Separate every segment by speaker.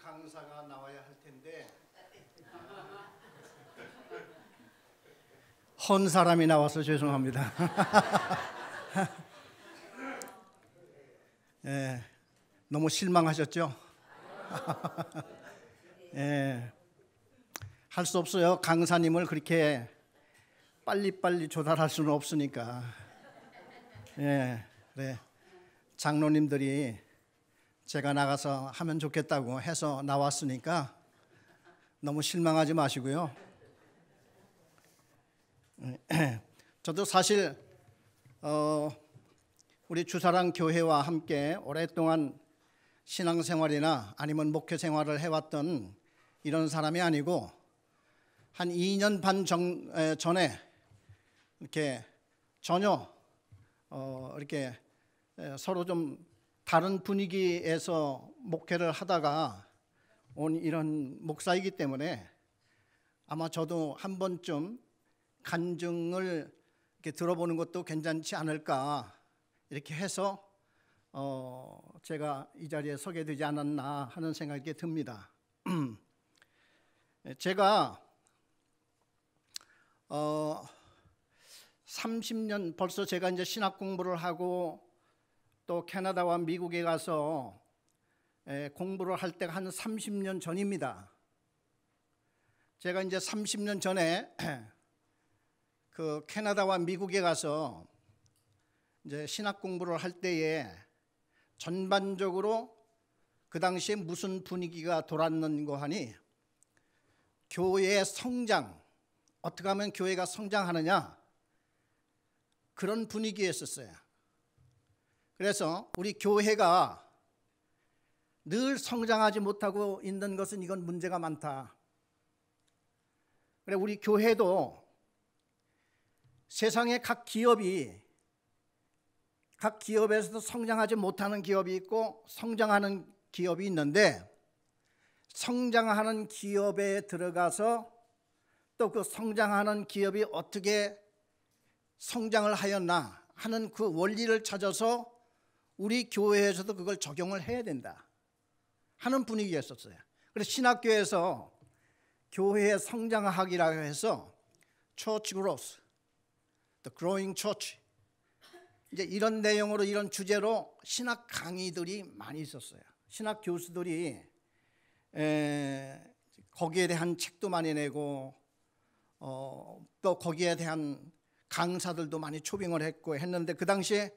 Speaker 1: 강사가 나와야 할 텐데 헌 사람이 나와서 죄송합니다. 예, 너무 실망하셨죠? 예, 할 수 없어요. 강사님을 그렇게 빨리빨리 조달할 수는 없으니까. 예, 그래. 장로님들이 제가 나가서 하면 좋겠다고 해서 나왔으니까 너무 실망하지 마시고요. 저도 사실 우리 주사랑 교회와 함께 오랫동안 신앙생활이나 아니면 목회생활을 해왔던 이런 사람이 아니고 한 2년 반 전에 이렇게 전혀 이렇게 서로 좀 다른 분위기에서 목회를 하다가 온 이런 목사이기 때문에 아마 저도 한 번쯤 간증을 이렇게 들어보는 것도 괜찮지 않을까 이렇게 해서 제가 이 자리에 서게 되지 않았나 하는 생각이 듭니다. 제가 30년 벌써 제가 이제 신학 공부를 하고 또 캐나다와 미국에 가서 공부를 할 때가 한 30년 전입니다. 제가 이제 30년 전에 그 캐나다와 미국에 가서 이제 신학 공부를 할 때에 전반적으로 그 당시에 무슨 분위기가 돌았는고 하니 교회의 성장, 어떻게 하면 교회가 성장하느냐 그런 분위기였었어요. 그래서 우리 교회가 늘 성장하지 못하고 있는 것은 이건 문제가 많다. 그래 우리 교회도 세상의 각 기업에서도 성장하지 못하는 기업이 있고 성장하는 기업이 있는데 성장하는 기업에 들어가서 또 그 성장하는 기업이 어떻게 성장을 하였나 하는 그 원리를 찾아서 우리 교회에서도 그걸 적용을 해야 된다 하는 분위기였었어요. 그래서 신학교에서 교회의 성장학이라고 해서 Church Growth, The Growing Church 이제 이런 내용으로 이런 주제로 신학 강의들이 많이 있었어요. 신학 교수들이 거기에 대한 책도 많이 내고 또 거기에 대한 강사들도 많이 초빙을 했고 했는데 그 당시에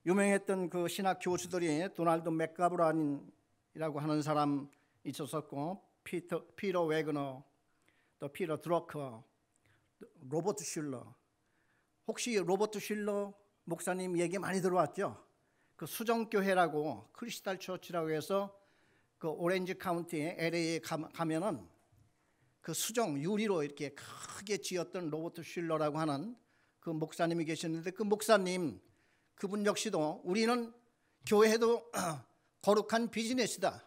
Speaker 1: 유명했던 그 신학 교수들이 도널드 맥가브란이라고 하는 사람 있었었고 피터 웨그너, 또 피터 드러커, 로버트 슐러. 혹시 로버트 슐러 목사님 얘기 많이 들어왔죠? 그 수정교회라고 크리스탈 처치라고 해서 그 오렌지 카운티에 LA에 가면은 그 수정 유리로 이렇게 크게 지었던 로버트 슐러라고 하는 그 목사님이 계셨는데 그 목사님 그분 역시도 우리는 교회도 거룩한 비즈니스다.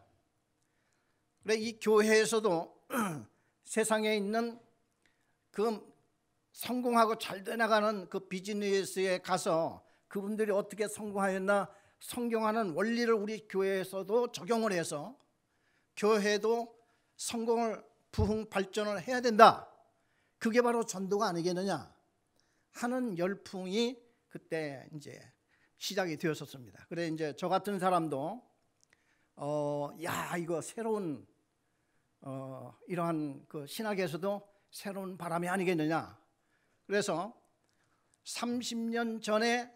Speaker 1: 그래 이 교회에서도 세상에 있는 그 성공하고 잘 되나가는 그 비즈니스에 가서 그분들이 어떻게 성공하였나 성경하는 원리를 우리 교회에서도 적용을 해서 교회도 성공을 부흥 발전을 해야 된다. 그게 바로 전도가 아니겠느냐 하는 열풍이 그때 이제 시작이 되었었습니다. 그래 이제 저 같은 사람도 야 이거 새로운 이러한 그 신학에서도 새로운 바람이 아니겠느냐. 그래서 30년 전에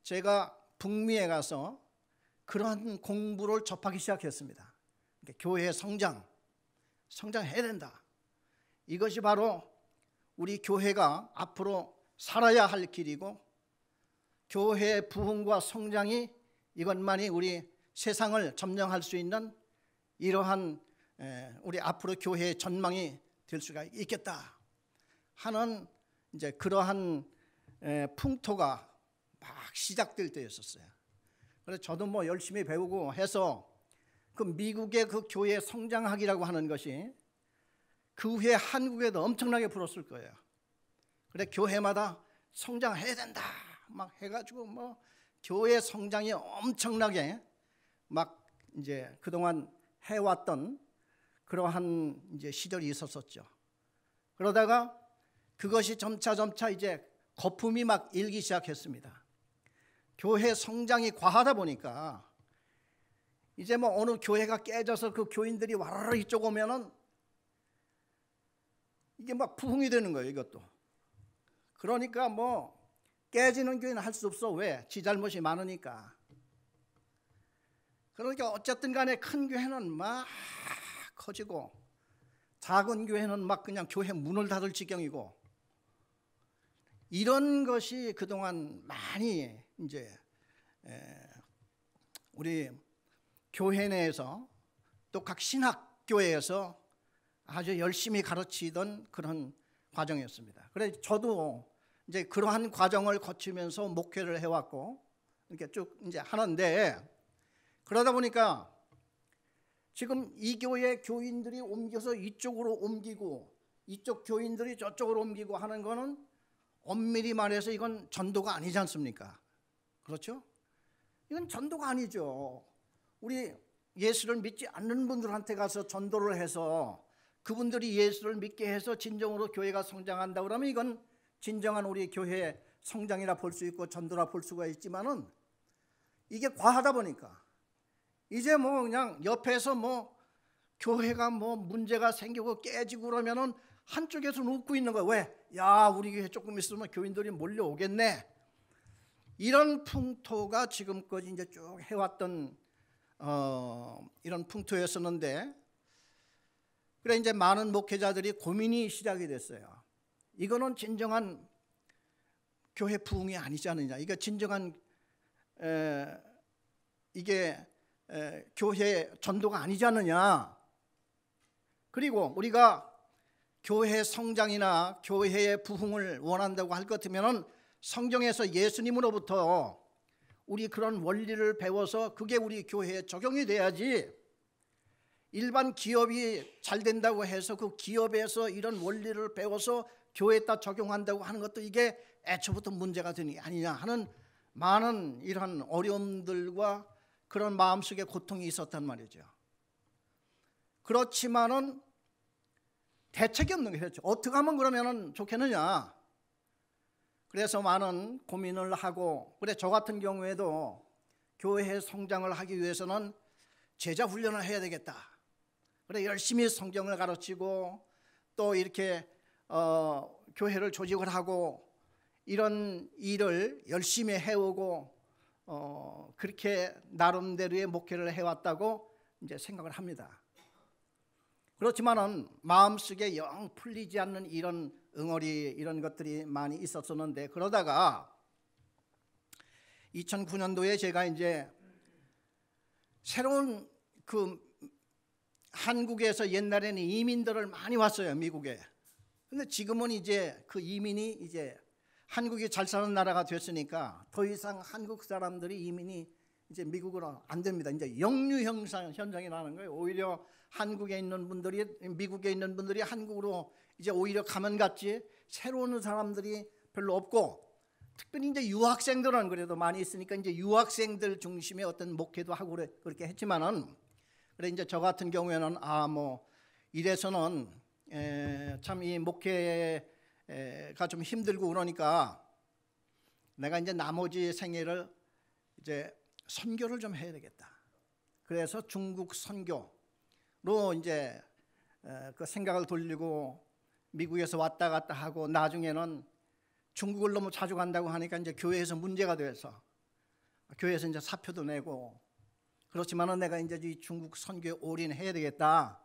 Speaker 1: 제가 북미에 가서 그러한 공부를 접하기 시작했습니다. 그러니까 교회의 성장해야 된다. 이것이 바로 우리 교회가 앞으로 살아야 할 길이고 교회의 부흥과 성장이 이것만이 우리 세상을 점령할 수 있는 이러한 우리 앞으로 교회의 전망이 될 수가 있겠다 하는 이제 그러한 풍토가 막 시작될 때였었어요. 그래서 저도 뭐 열심히 배우고 해서 그 미국의 그 교회 성장학이라고 하는 것이 그 후에 한국에도 엄청나게 불었을 거예요. 그래 교회마다 성장해야 된다 막 해가지고 뭐 교회 성장이 엄청나게 막 이제 그동안 해왔던 그러한 이제 시절이 있었었죠. 그러다가 그것이 점차 이제 거품이 막 일기 시작했습니다. 교회 성장이 과하다 보니까 이제 뭐 어느 교회가 깨져서 그 교인들이 와르르 이쪽 오면은 이게 막 부흥이 되는 거예요, 이것도. 그러니까 뭐 깨지는 교회는 할 수 없어. 왜? 지 잘못이 많으니까. 그러니까 어쨌든 간에 큰 교회는 막 커지고 작은 교회는 막 그냥 교회 문을 닫을 지경이고, 이런 것이 그동안 많이 이제 우리 교회 내에서 또 각 신학교에서 아주 열심히 가르치던 그런 과정이었습니다. 그래서 저도 이제 그러한 과정을 거치면서 목회를 해왔고 이렇게 쭉 이제 하는데, 그러다 보니까 지금 이 교회 교인들이 옮겨서 이쪽으로 옮기고 이쪽 교인들이 저쪽으로 옮기고 하는 거는 엄밀히 말해서 이건 전도가 아니지 않습니까? 그렇죠? 이건 전도가 아니죠. 우리 예수를 믿지 않는 분들한테 가서 전도를 해서 그분들이 예수를 믿게 해서 진정으로 교회가 성장한다 그러면 이건 진정한 우리 교회 성장이라 볼 수 있고 전도라 볼 수가 있지만은, 이게 과하다 보니까 이제 뭐 그냥 옆에서 뭐 교회가 뭐 문제가 생기고 깨지고 그러면은 한쪽에서는 웃고 있는 거예요. 왜? 야, 우리 교회 조금 있으면 교인들이 몰려오겠네. 이런 풍토가 지금까지 이제 쭉 해왔던 이런 풍토였었는데, 그래 이제 많은 목회자들이 고민이 시작이 됐어요. 이거는 진정한 교회 부흥이 아니지 않느냐. 이게 진정한 이게 교회 전도가 아니지 않느냐. 그리고 우리가 교회 성장이나 교회의 부흥을 원한다고 할 것 같으면 성경에서 예수님으로부터 우리 그런 원리를 배워서 그게 우리 교회에 적용이 돼야지, 일반 기업이 잘 된다고 해서 그 기업에서 이런 원리를 배워서 교회에다 적용한다고 하는 것도 이게 애초부터 문제가 되는 게 아니냐 하는 많은 이런 어려움들과 그런 마음속에 고통이 있었단 말이죠. 그렇지만은 대책이 없는 게 그렇죠. 어떻게 하면 그러면 좋겠느냐. 그래서 많은 고민을 하고, 그래 저 같은 경우에도 교회 성장을 하기 위해서는 제자 훈련을 해야 되겠다. 그래 열심히 성경을 가르치고 또 이렇게 교회를 조직을 하고 이런 일을 열심히 해오고 그렇게 나름대로의 목회를 해왔다고 이제 생각을 합니다. 그렇지만은 마음속에 영 풀리지 않는 이런 응어리, 이런 것들이 많이 있었었는데, 그러다가 2009년도에 제가 이제 새로운 그 한국에서 옛날에는 이민들을 많이 왔어요, 미국에. 근데 지금은 이제 그 이민이 이제 한국이 잘 사는 나라가 됐으니까 더 이상 한국 사람들이 이민이 이제 미국으로 안 됩니다. 이제 역류 현상이 나는 거예요. 오히려 한국에 있는 분들이, 미국에 있는 분들이 한국으로 이제 오히려 가면 갔지 새로운 사람들이 별로 없고, 특별히 이제 유학생들은 그래도 많이 있으니까 이제 유학생들 중심의 어떤 목회도 하고 그렇게 했지만은, 그래 이제 저 같은 경우에는 뭐 이래서는 참 이 목회가 좀 힘들고 그러니까 내가 이제 나머지 생애를 이제 선교를 좀 해야 되겠다. 그래서 중국 선교로 이제 그 생각을 돌리고 미국에서 왔다 갔다 하고, 나중에는 중국을 너무 자주 간다고 하니까 이제 교회에서 문제가 돼서 교회에서 이제 사표도 내고, 그렇지만은 내가 이제 이 중국 선교에 올인해야 되겠다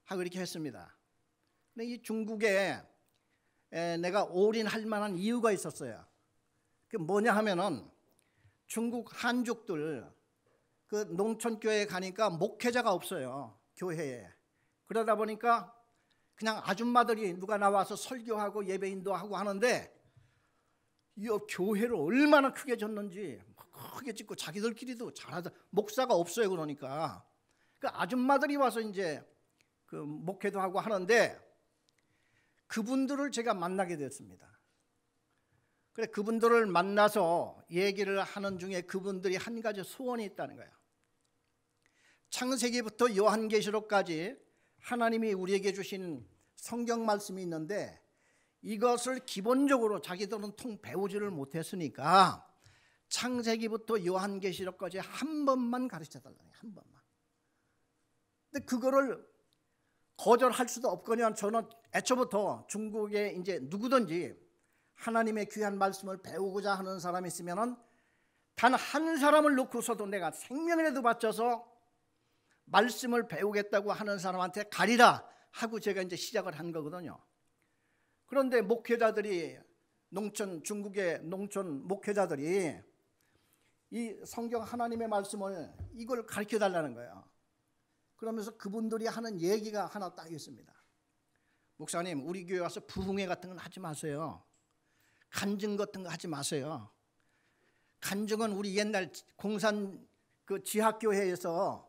Speaker 1: 하고 이렇게 했습니다. 근데 이 중국에 내가 올인할 만한 이유가 있었어요. 그 뭐냐 하면은 중국 한족들 그 농촌교회에 가니까 목회자가 없어요, 교회에. 그러다 보니까 그냥 아줌마들이 누가 나와서 설교하고 예배 인도하고 하는데, 이 교회를 얼마나 크게 졌는지 크게 짓고 자기들끼리도 잘하다. 목사가 없어요. 그러니까 그 아줌마들이 와서 이제 그 목회도 하고 하는데, 그분들을 제가 만나게 됐습니다. 그래 그분들을 만나서 얘기를 하는 중에 그분들이 한 가지 소원이 있다는 거예요. 창세기부터 요한계시록까지 하나님이 우리에게 주신 성경 말씀이 있는데 이것을 기본적으로 자기들은 통 배우지를 못했으니까 창세기부터 요한계시록까지 한 번만 가르쳐 달라는 거예요. 한 번만. 근데 그거를 거절할 수도 없거니와 저는 애초부터 중국에 이제 누구든지 하나님의 귀한 말씀을 배우고자 하는 사람이 있으면은 단 한 사람을 놓고서도 내가 생명이라도 바쳐서 말씀을 배우겠다고 하는 사람한테 가리라 하고 제가 이제 시작을 한 거거든요. 그런데 목회자들이 중국의 농촌 목회자들이 이 성경 하나님의 말씀을 이걸 가르쳐 달라는 거예요. 그러면서 그분들이 하는 얘기가 하나 딱 있습니다. 목사님, 우리 교회 와서 부흥회 같은 건 하지 마세요. 간증 같은 거 하지 마세요. 간증은 우리 옛날 공산 그 지하교회에서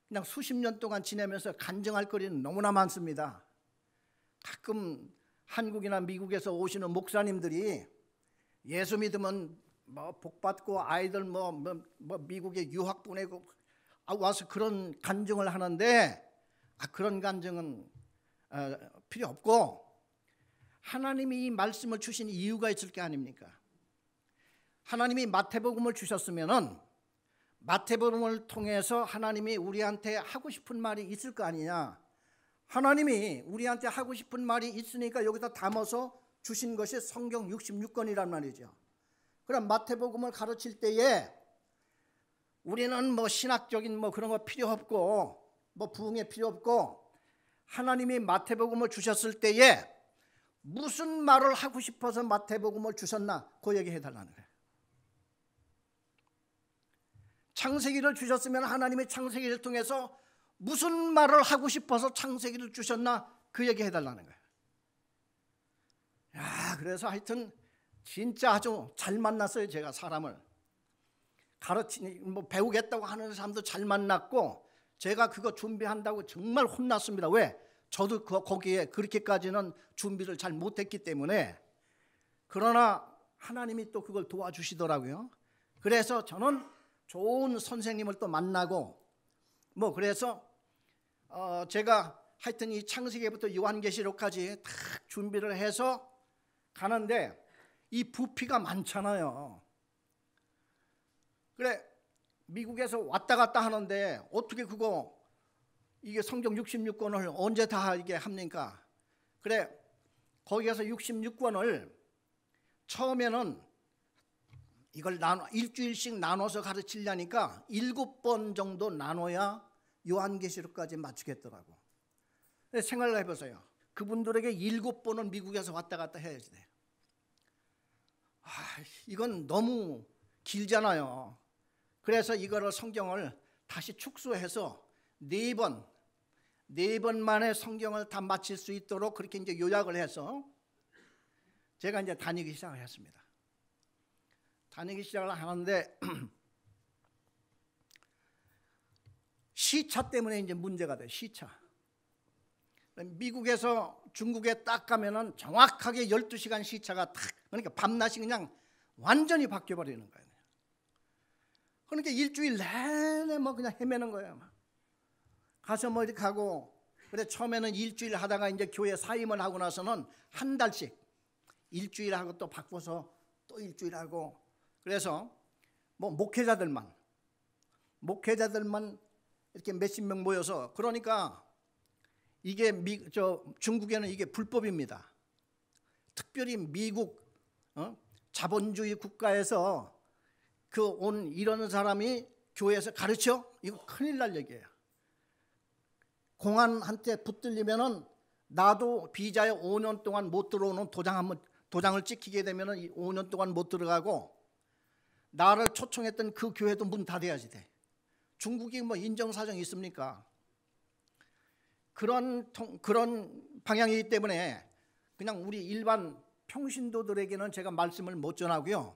Speaker 1: 그냥 수십 년 동안 지내면서 간증할 거리는 너무나 많습니다. 가끔 한국이나 미국에서 오시는 목사님들이 예수 믿으면 뭐 복받고 아이들 뭐 미국에 유학 보내고 와서 그런 간증을 하는데 그런 간증은 필요 없고 하나님이 이 말씀을 주신 이유가 있을 게 아닙니까? 하나님이 마태복음을 주셨으면은 마태복음을 통해서 하나님이 우리한테 하고 싶은 말이 있을 거 아니냐. 하나님이 우리한테 하고 싶은 말이 있으니까 여기다 담아서 주신 것이 성경 66권이란 말이죠. 그럼 마태복음을 가르칠 때에 우리는 뭐 신학적인 뭐 그런 거 필요 없고 뭐 부흥회 필요 없고 하나님이 마태복음을 주셨을 때에 무슨 말을 하고 싶어서 마태복음을 주셨나 그 얘기 해달라는 거예요. 창세기를 주셨으면 하나님이 창세기를 통해서 무슨 말을 하고 싶어서 창세기를 주셨나 그 얘기 해달라는 거예요. 야, 그래서 하여튼 진짜 아주 잘 만났어요. 제가 사람을 뭐 배우겠다고 하는 사람도 잘 만났고 제가 그거 준비한다고 정말 혼났습니다. 왜? 저도 거기에 그렇게까지는 준비를 잘 못했기 때문에. 그러나 하나님이 또 그걸 도와주시더라고요. 그래서 저는 좋은 선생님을 또 만나고 뭐 그래서 제가 하여튼 이 창세기부터 요한계시록까지 다 준비를 해서 가는데 이 부피가 많잖아요. 그래 미국에서 왔다 갔다 하는데 어떻게 이게 성경 66권을 언제 다 이게 합니까? 그래 거기에서 66권을 처음에는 이걸 일주일씩 나눠서 가르치려니까 7번 정도 나눠야 요한계시록까지 맞추겠더라고. 생각을 해보세요. 그분들에게 7번은 미국에서 왔다 갔다 해야지 돼. 이건 너무 길잖아요. 그래서 이거를 성경을 다시 축소해서 4번 만에 성경을 다 마칠 수 있도록 그렇게 이제 요약을 해서 제가 이제 다니기 시작을 했습니다. 다니기 시작을 하는데 시차 때문에 이제 문제가 돼요. 시차. 미국에서 중국에 딱 가면은 정확하게 12시간 시차가 딱 그러니까 밤낮이 그냥 완전히 바뀌어 버리는 거예요. 그러니까 일주일 내내 뭐 그냥 헤매는 거예요. 가서 뭐 이렇게 하고 그래 처음에는 일주일 하다가 이제 교회 사임을 하고 나서는 한 달씩 일주일 하고 또 바꿔서 또 일주일 하고 그래서 뭐 목회자들만 이렇게 몇십 명 모여서 그러니까 이게 중국에는 이게 불법입니다. 특별히 미국 자본주의 국가에서 온 이런 사람이 교회에서 가르쳐? 이거 큰일 날 얘기예요. 공안한테 붙들리면은 나도 비자에 5년 동안 못 들어오는 도장을 찍히게 되면은 5년 동안 못 들어가고 나를 초청했던 그 교회도 문 닫아야지 돼. 중국이 뭐 인정사정이 있습니까? 그런 방향이기 때문에 그냥 우리 일반 평신도들에게는 제가 말씀을 못 전하고요.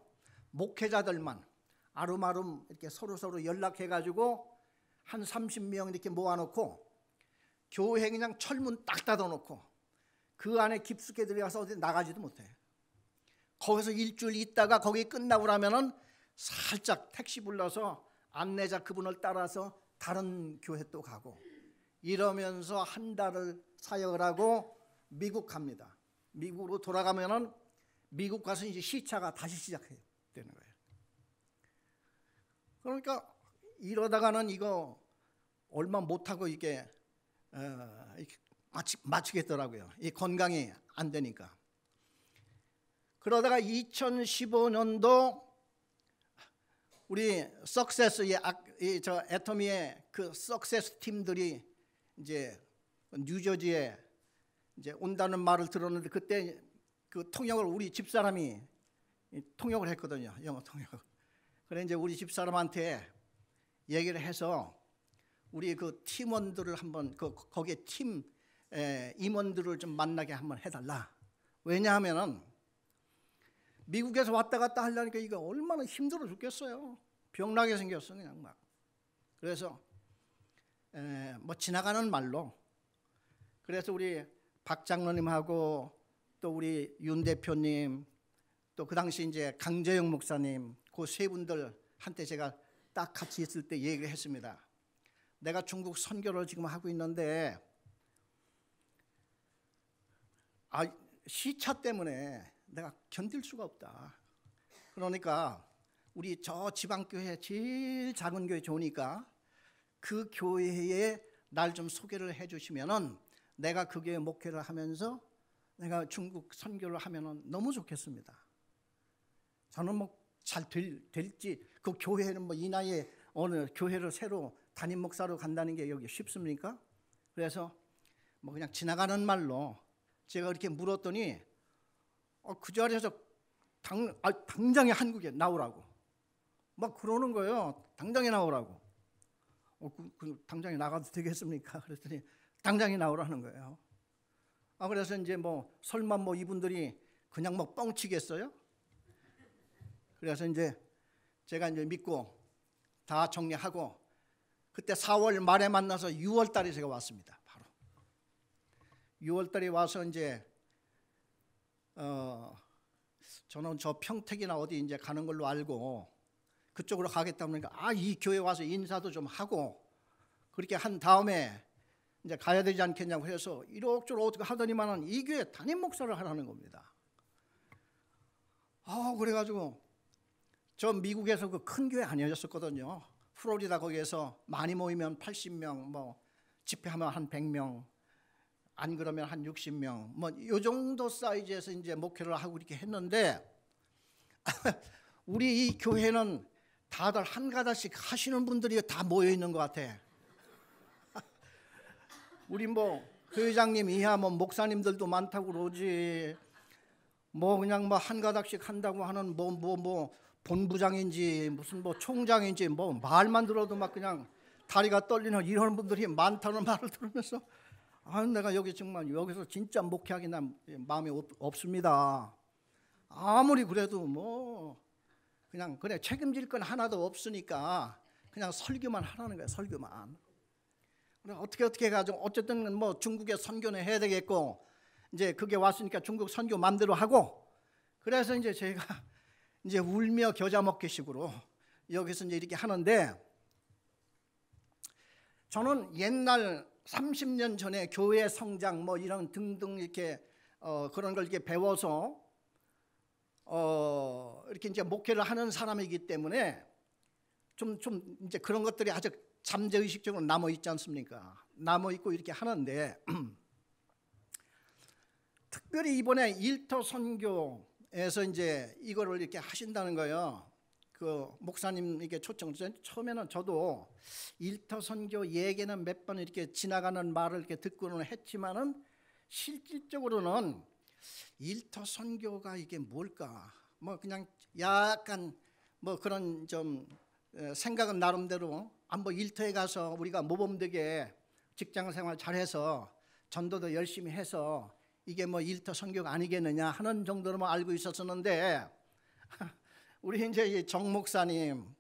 Speaker 1: 목회자들만 아름아름 이렇게 서로 연락해가지고 한 30명 이렇게 모아놓고 교회 그냥 철문 딱 닫아놓고 그 안에 깊숙이 들어가서 어디 나가지도 못해. 거기서 일주일 있다가 거기 끝나고 나면은 살짝 택시 불러서 안내자 그분을 따라서 다른 교회 또 가고 이러면서 한 달을 사역을 하고 미국 갑니다. 미국으로 돌아가면은 미국 가서 이제 시차가 다시 시작해야 되는 거예요. 그러니까 이러다가는 이거 얼마 못하고 이게 마치겠더라고요. 이 건강이 안 되니까. 그러다가 2015년도 우리 석세스 저 애터미의 그 석세스 팀들이 이제 뉴저지에 이제 온다는 말을 들었는데 그때 그 통역을 우리 집사람이 통역을 했거든요. 영어 통역을. 그래 이제 우리 집사람한테 얘기를 해서 우리 그 팀원들을 한번 거기에 팀 임원들을 좀 만나게 한번 해달라. 왜냐하면은 미국에서 왔다 갔다 하려니까 이거 얼마나 힘들어 죽겠어요. 병나게 생겼어 그냥 막. 그래서 뭐 지나가는 말로 그래서 우리 박 장로님하고 또 우리 윤 대표님 또 그 당시 이제 강재영 목사님 그 세 분들한테 제가 딱 같이 있을 때 얘기를 했습니다. 내가 중국 선교를 지금 하고 있는데 시차 때문에 내가 견딜 수가 없다. 그러니까 우리 저 지방교회 제일 작은 교회 좋으니까 그 교회에 날 좀 소개를 해 주시면은 내가 그 교회 목회를 하면서 내가 중국 선교를 하면은 너무 좋겠습니다. 저는 뭐 잘 될지 그 교회는 뭐 이 나이에 어느 교회를 새로 담임 목사로 간다는 게 여기 쉽습니까? 그래서 뭐 그냥 지나가는 말로 제가 이렇게 물었더니 그 자리에서 당장에 한국에 나오라고 막 그러는 거예요. 당장에 나오라고. 당장에 나가도 되겠습니까? 그랬더니 당장에 나오라는 거예요. 그래서 이제 뭐 설마 뭐 이분들이 그냥 뭐 뻥치겠어요? 그래서 이제 제가 이제 믿고 다 정리하고 그때 4월 말에 만나서 6월 달에 제가 왔습니다. 바로 6월 달에 와서 이제 저는 저 평택이나 어디 이제 가는 걸로 알고 그쪽으로 가겠다 보니까 이 교회 와서 인사도 좀 하고 그렇게 한 다음에 이제 가야 되지 않겠냐고 해서 이럭저럭 어떻게 하더니만은 이 교회 담임 목사를 하라는 겁니다. 그래가지고 저 미국에서 그 큰 교회 아니었었거든요. 플로리다 거기에서 많이 모이면 80명, 뭐 집회하면 한 100명, 안 그러면 한 60명, 뭐 이 정도 사이즈에서 이제 목회를 하고 이렇게 했는데 우리 이 교회는 다들 한 가닥씩 하시는 분들이 다 모여 있는 것 같아. 우리 뭐 회장님 이하 뭐 목사님들도 많다고 그러지. 뭐 그냥 뭐 한 가닥씩 한다고 하는 뭐 본부장인지 무슨 뭐 총장인지 뭐 말만 들어도 막 그냥 다리가 떨리는 이런 분들이 많다는 말을 들으면서 내가 여기 정말 여기서 진짜 목회하기 난 마음이 없습니다. 아무리 그래도 뭐 그냥 그래 책임질 건 하나도 없으니까 그냥 설교만 하라는 거야. 설교만. 그래 어떻게 해가지고 어쨌든 뭐 중국에 선교는 해야 되겠고 이제 그게 왔으니까 중국 선교 맘대로 하고 그래서 이제 제가 이제 울며 겨자 먹기식으로 여기서 이제 이렇게 하는데 저는 옛날 30년 전에 교회 성장 뭐 이런 등등 이렇게 그런 걸 이렇게 배워서 이렇게 이제 목회를 하는 사람이기 때문에 좀 이제 그런 것들이 아주 잠재의식적으로 남아 있지 않습니까? 남아 있고 이렇게 하는데 특별히 이번에 일터 선교에서 이제 이거를 이렇게 하신다는 거예요. 그 목사님 이렇게 초청. 처음에는 저도 일터 선교 얘기는 몇 번 이렇게 지나가는 말을 이렇게 듣고는 했지만은 실질적으로는 일터 선교가 이게 뭘까? 뭐 그냥 약간 뭐 그런 좀 생각은 나름대로 한번 일터에 가서 우리가 모범되게 직장생활 잘해서 전도도 열심히 해서 이게 뭐 일터 선교가 아니겠느냐 하는 정도로만 알고 있었었는데 우리 이제 정 목사님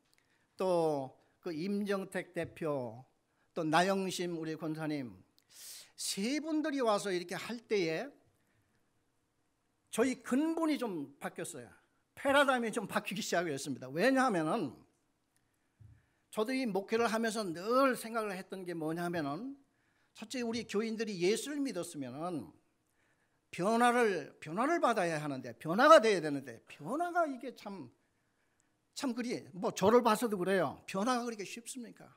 Speaker 1: 또 그 임정택 대표 또 나영심 우리 권사님 세 분들이 와서 이렇게 할 때에 저희 근본이 좀 바뀌었어요. 패러다임이 좀 바뀌기 시작했습니다. 왜냐하면은 저도 이 목회를 하면서 늘 생각을 했던 게 뭐냐면은, 첫째 우리 교인들이 예수를 믿었으면은 변화를 받아야 하는데, 변화가 돼야 되는데, 변화가 이게 참 그리 뭐 저를 봐서도 그래요. 변화가 그렇게 쉽습니까?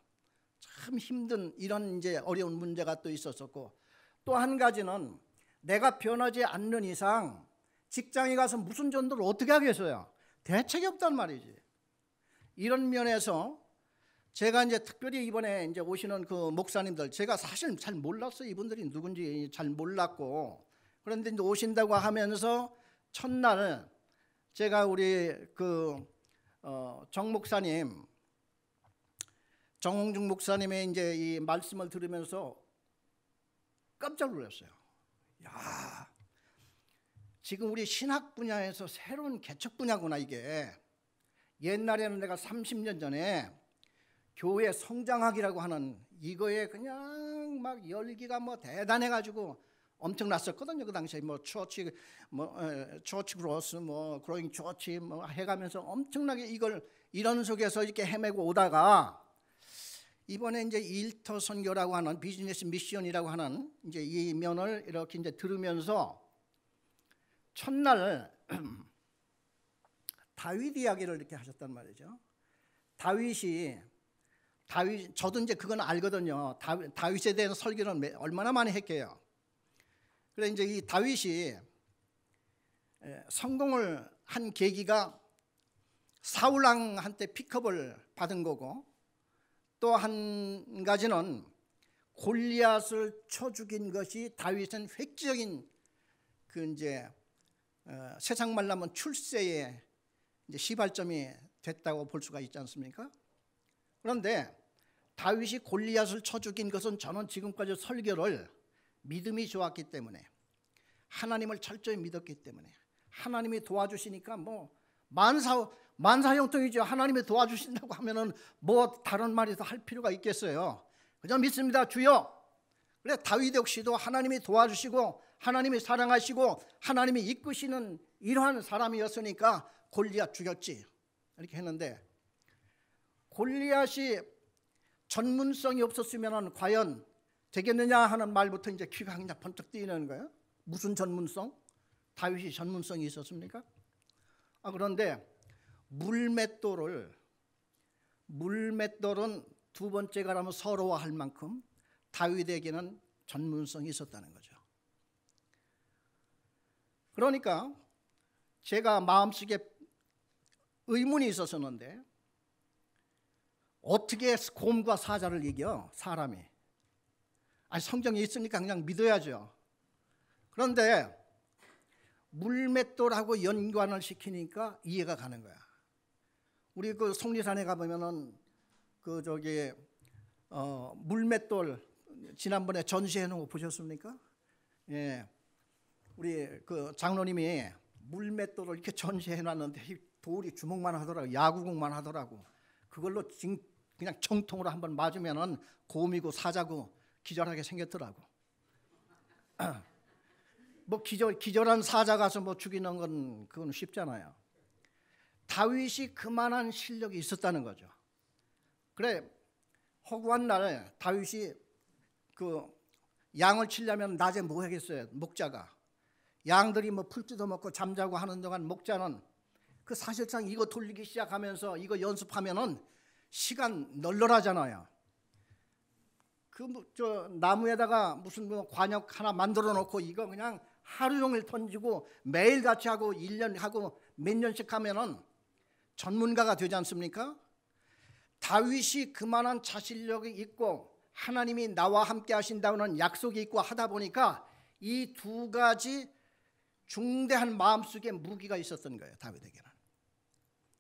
Speaker 1: 참 힘든 이런 이제 어려운 문제가 또 있었었고, 또 한 가지는 내가 변하지 않는 이상 직장에 가서 무슨 전도를 어떻게 하겠어요? 대책이 없단 말이지. 이런 면에서 제가 이제 특별히 이번에 이제 오시는 그 목사님들, 제가 사실 잘 몰랐어요. 이분들이 누군지 잘 몰랐고, 그런데 이제 오신다고 하면서 첫날 제가 우리 정 목사님, 정홍중 목사님의 이제 이 말씀을 들으면서 깜짝 놀랐어요. 야, 지금 우리 신학 분야에서 새로운 개척 분야구나 이게. 옛날에는 내가 30년 전에 교회 성장학이라고 하는 이거에 그냥 막 열기가 뭐 대단해가지고 엄청났었거든요. 그 당시에 뭐 처치 그로스 뭐 그로잉 처치 뭐 해가면서 엄청나게 이걸 이런 속에서 이렇게 헤매고 오다가, 이번에 이제 일터 선교라고 하는 비즈니스 미션이라고 하는 이제 이 면을 이렇게 이제 들으면서 첫날 다윗 이야기를 이렇게 하셨단 말이죠. 저도 이제 그건 알거든요. 다윗에 대한 설교는 얼마나 많이 했게요. 그래 이제 이 다윗이 성공을 한 계기가 사울 왕한테 픽업을 받은 거고, 또 한 가지는 골리앗을 쳐 죽인 것이 다윗은 획기적인 그 이제 세상 말로 하면 출세의 이제 시발점이 됐다고 볼 수가 있지 않습니까? 그런데 다윗이 골리앗을 쳐 죽인 것은 저는 지금까지 설교를 믿음이 좋았기 때문에, 하나님을 철저히 믿었기 때문에, 하나님이 도와주시니까 뭐 만사형통이죠. 하나님이 도와주신다고 하면은 뭐 다른 말이 더 할 필요가 있겠어요. 그냥 믿습니다, 주여. 그래 다윗 역시도 하나님이 도와주시고 하나님이 사랑하시고 하나님이 이끄시는 이러한 사람이었으니까 골리앗 죽였지 이렇게 했는데, 골리앗이 전문성이 없었으면 과연 되겠느냐 하는 말부터 이제 귀가 그냥 번쩍 뜨이는 거예요. 무슨 전문성? 다윗이 전문성이 있었습니까? 그런데 물맷돌은 두 번째가 라면 서러워할 만큼 다윗에게는 전문성이 있었다는 거죠. 그러니까 제가 마음속에 의문이 있었었는데, 어떻게 곰과 사자를 이겨 사람이? 성경에 있으니까 그냥 믿어야죠. 그런데 물맷돌하고 연관을 시키니까 이해가 가는 거야. 우리 그 속리산에 가보면은 물맷돌 지난번에 전시해 놓은 거 보셨습니까? 예, 우리 그 장로님이 물맷돌을 이렇게 전시해 놨는데 돌이 주먹만 하더라고, 야구공만 하더라고. 그걸로 그냥 정통으로 한번 맞으면은 곰이고 사자고 기절하게 생겼더라고. 뭐 기절한 사자 가서 뭐 죽이는 건 그건 쉽잖아요. 다윗이 그만한 실력이 있었다는 거죠. 그래 허구한 날 다윗이 그 양을 치려면 낮에 뭐 하겠어요? 목자가 양들이 뭐 풀 뜯어먹고 잠자고 하는 동안 목자는 그 사실상 이거 돌리기 시작하면서 이거 연습하면은 시간 널널하잖아요. 저 나무에다가 무슨 뭐 관역 하나 만들어 놓고 이거 그냥 하루 종일 던지고 매일 같이 하고 1년 하고 몇 년씩 하면은 전문가가 되지 않습니까? 다윗이 그만한 자신력이 있고 하나님이 나와 함께 하신다는 약속이 있고 하다 보니까 이 두 가지 중대한 마음속에 무기가 있었던 거예요, 다윗에게는.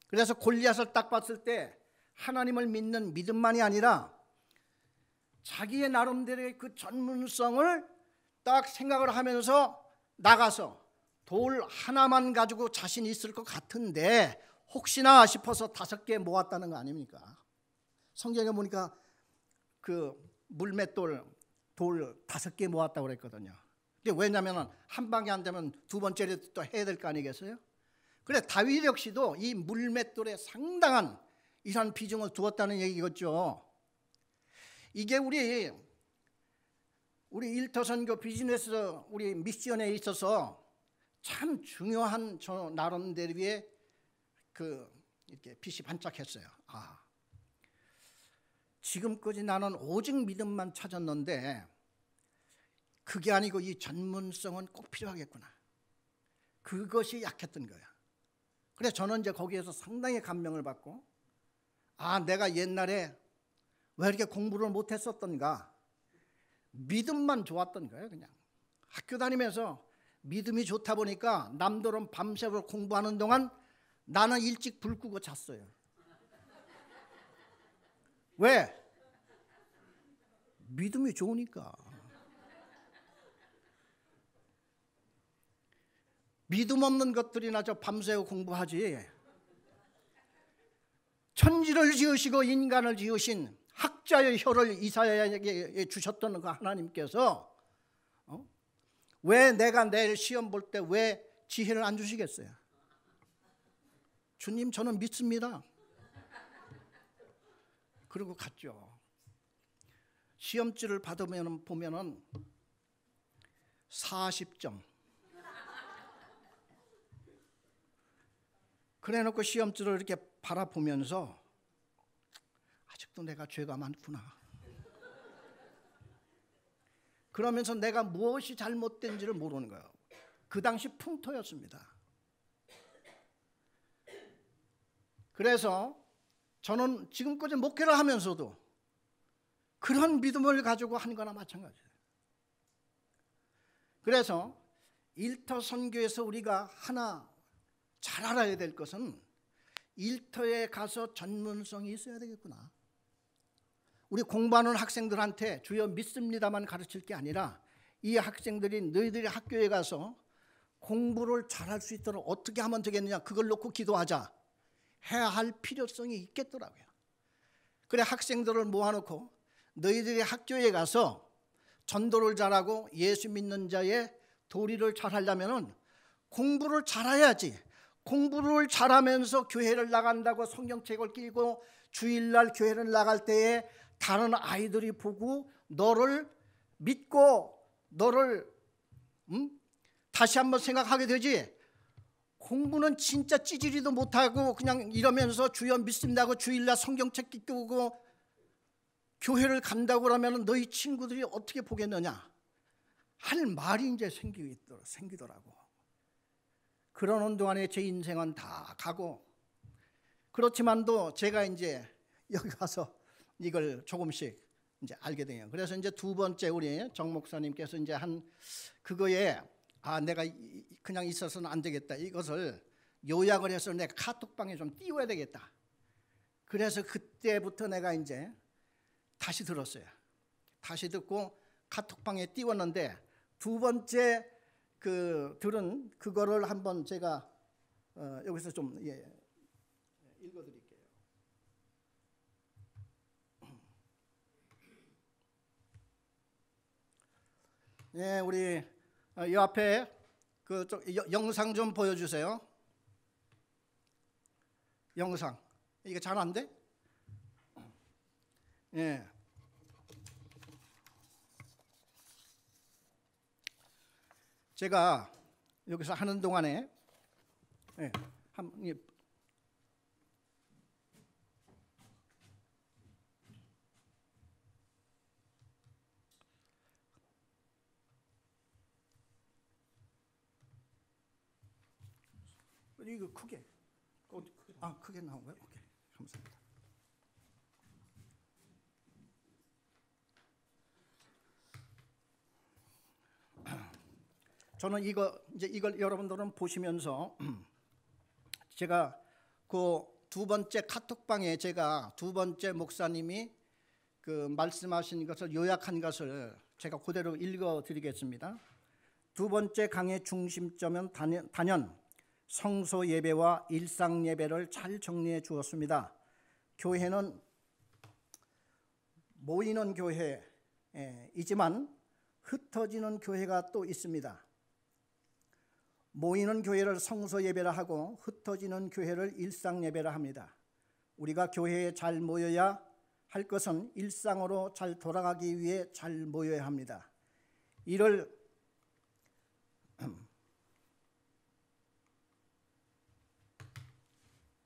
Speaker 1: 그래서 골리앗을 딱 봤을 때 하나님을 믿는 믿음만이 아니라 자기의 나름대로의 그 전문성을 딱 생각을 하면서 나가서 돌 하나만 가지고 자신이 있을 것 같은데 혹시나 싶어서 5개 모았다는 거 아닙니까? 성경에 보니까 그 물맷돌 돌 5개 모았다고 그랬거든요. 근데 왜냐하면 한 방에 안 되면 두 번째를 또 해야 될 거 아니겠어요? 그래 다윗 역시도 이 물맷돌에 상당한 이런 비중을 두었다는 얘기겠죠. 이게 우리 일터선교 비즈니스 우리 미션에 있어서 참 중요한 저 나름대로의 이렇게 빛이 반짝했어요. 지금까지 나는 오직 믿음만 찾았는데 그게 아니고 이 전문성은 꼭 필요하겠구나. 그것이 약했던 거야. 그래서 저는 이제 거기에서 상당히 감명을 받고 내가 옛날에 왜 이렇게 공부를 못했었던가. 믿음만 좋았던 거예요. 그냥 학교 다니면서 믿음이 좋다 보니까 남들은 밤새워 공부하는 동안 나는 일찍 불 끄고 잤어요. 왜? 믿음이 좋으니까. 믿음 없는 것들이나 저 밤새워 공부하지. 천지를 지으시고 인간을 지으신 학자의 혀를 이사야에게 주셨던 그 하나님께서 왜 내가 내일 시험 볼 때 왜 지혜를 안 주시겠어요? 주님, 저는 믿습니다. 그러고 갔죠. 시험지를 받으면 보면은 40점. 그래 놓고 시험지를 이렇게 바라보면서 아직도 내가 죄가 많구나. 그러면서 내가 무엇이 잘못된지를 모르는 거예요. 그 당시 풍토였습니다. 그래서 저는 지금까지 목회를 하면서도 그런 믿음을 가지고 한 거나 마찬가지예요. 그래서 일터 선교에서 우리가 하나 잘 알아야 될 것은 일터에 가서 전문성이 있어야 되겠구나. 우리 공부하는 학생들한테 주여 믿습니다만 가르칠 게 아니라 이 학생들이 너희들이 학교에 가서 공부를 잘할 수 있도록 어떻게 하면 되겠느냐, 그걸 놓고 기도하자 해야 할 필요성이 있겠더라고요. 그래 학생들을 모아놓고 너희들이 학교에 가서 전도를 잘하고 예수 믿는 자의 도리를 잘하려면 공부를 잘해야지. 공부를 잘하면서 교회를 나간다고 성경책을 끼고 주일날 교회를 나갈 때에 다른 아이들이 보고 너를 믿고 너를 다시 한번 생각하게 되지. 공부는 진짜 찌질이도 못하고 그냥 이러면서 주여 믿습니다고 주일날 성경책 끼고 교회를 간다고 그러면 너희 친구들이 어떻게 보겠느냐 할 말이 이제 생기더라고. 그러는 동안에 제 인생은 다 가고, 그렇지만도 제가 이제 여기 가서 이걸 조금씩 이제 알게 돼요. 그래서 이제 두 번째 우리 정 목사님께서 이제 한 그거에 내가 그냥 있어서는 안 되겠다. 이것을 요약을 해서 내가 카톡방에 좀 띄워야 되겠다. 그래서 그때부터 내가 이제 다시 들었어요. 다시 듣고 카톡방에 띄웠는데 두 번째 들은 그거를 한번 제가 여기서 좀 읽어드릴게요. 네, 우리 이 앞에 영상 좀 보여주세요. 영상 이게 잘 안 돼? 예. 제가 여기서 하는 동안에 이거 크게 크게 나온 거예요? 오케이, 감사합니다. 저는 이걸 여러분들은 보시면서 제가 그 두 번째 카톡방에 제가 두 번째 목사님이 그 말씀하신 것을 요약한 것을 제가 그대로 읽어드리겠습니다. 두 번째 강의 중심점은 단연 성소 예배와 일상 예배를 잘 정리해 주었습니다. 교회는 모이는 교회이지만 흩어지는 교회가 또 있습니다. 모이는 교회를 성소 예배라 하고 흩어지는 교회를 일상 예배라 합니다. 우리가 교회에 잘 모여야 할 것은 일상으로 잘 돌아가기 위해 잘 모여야 합니다. 이를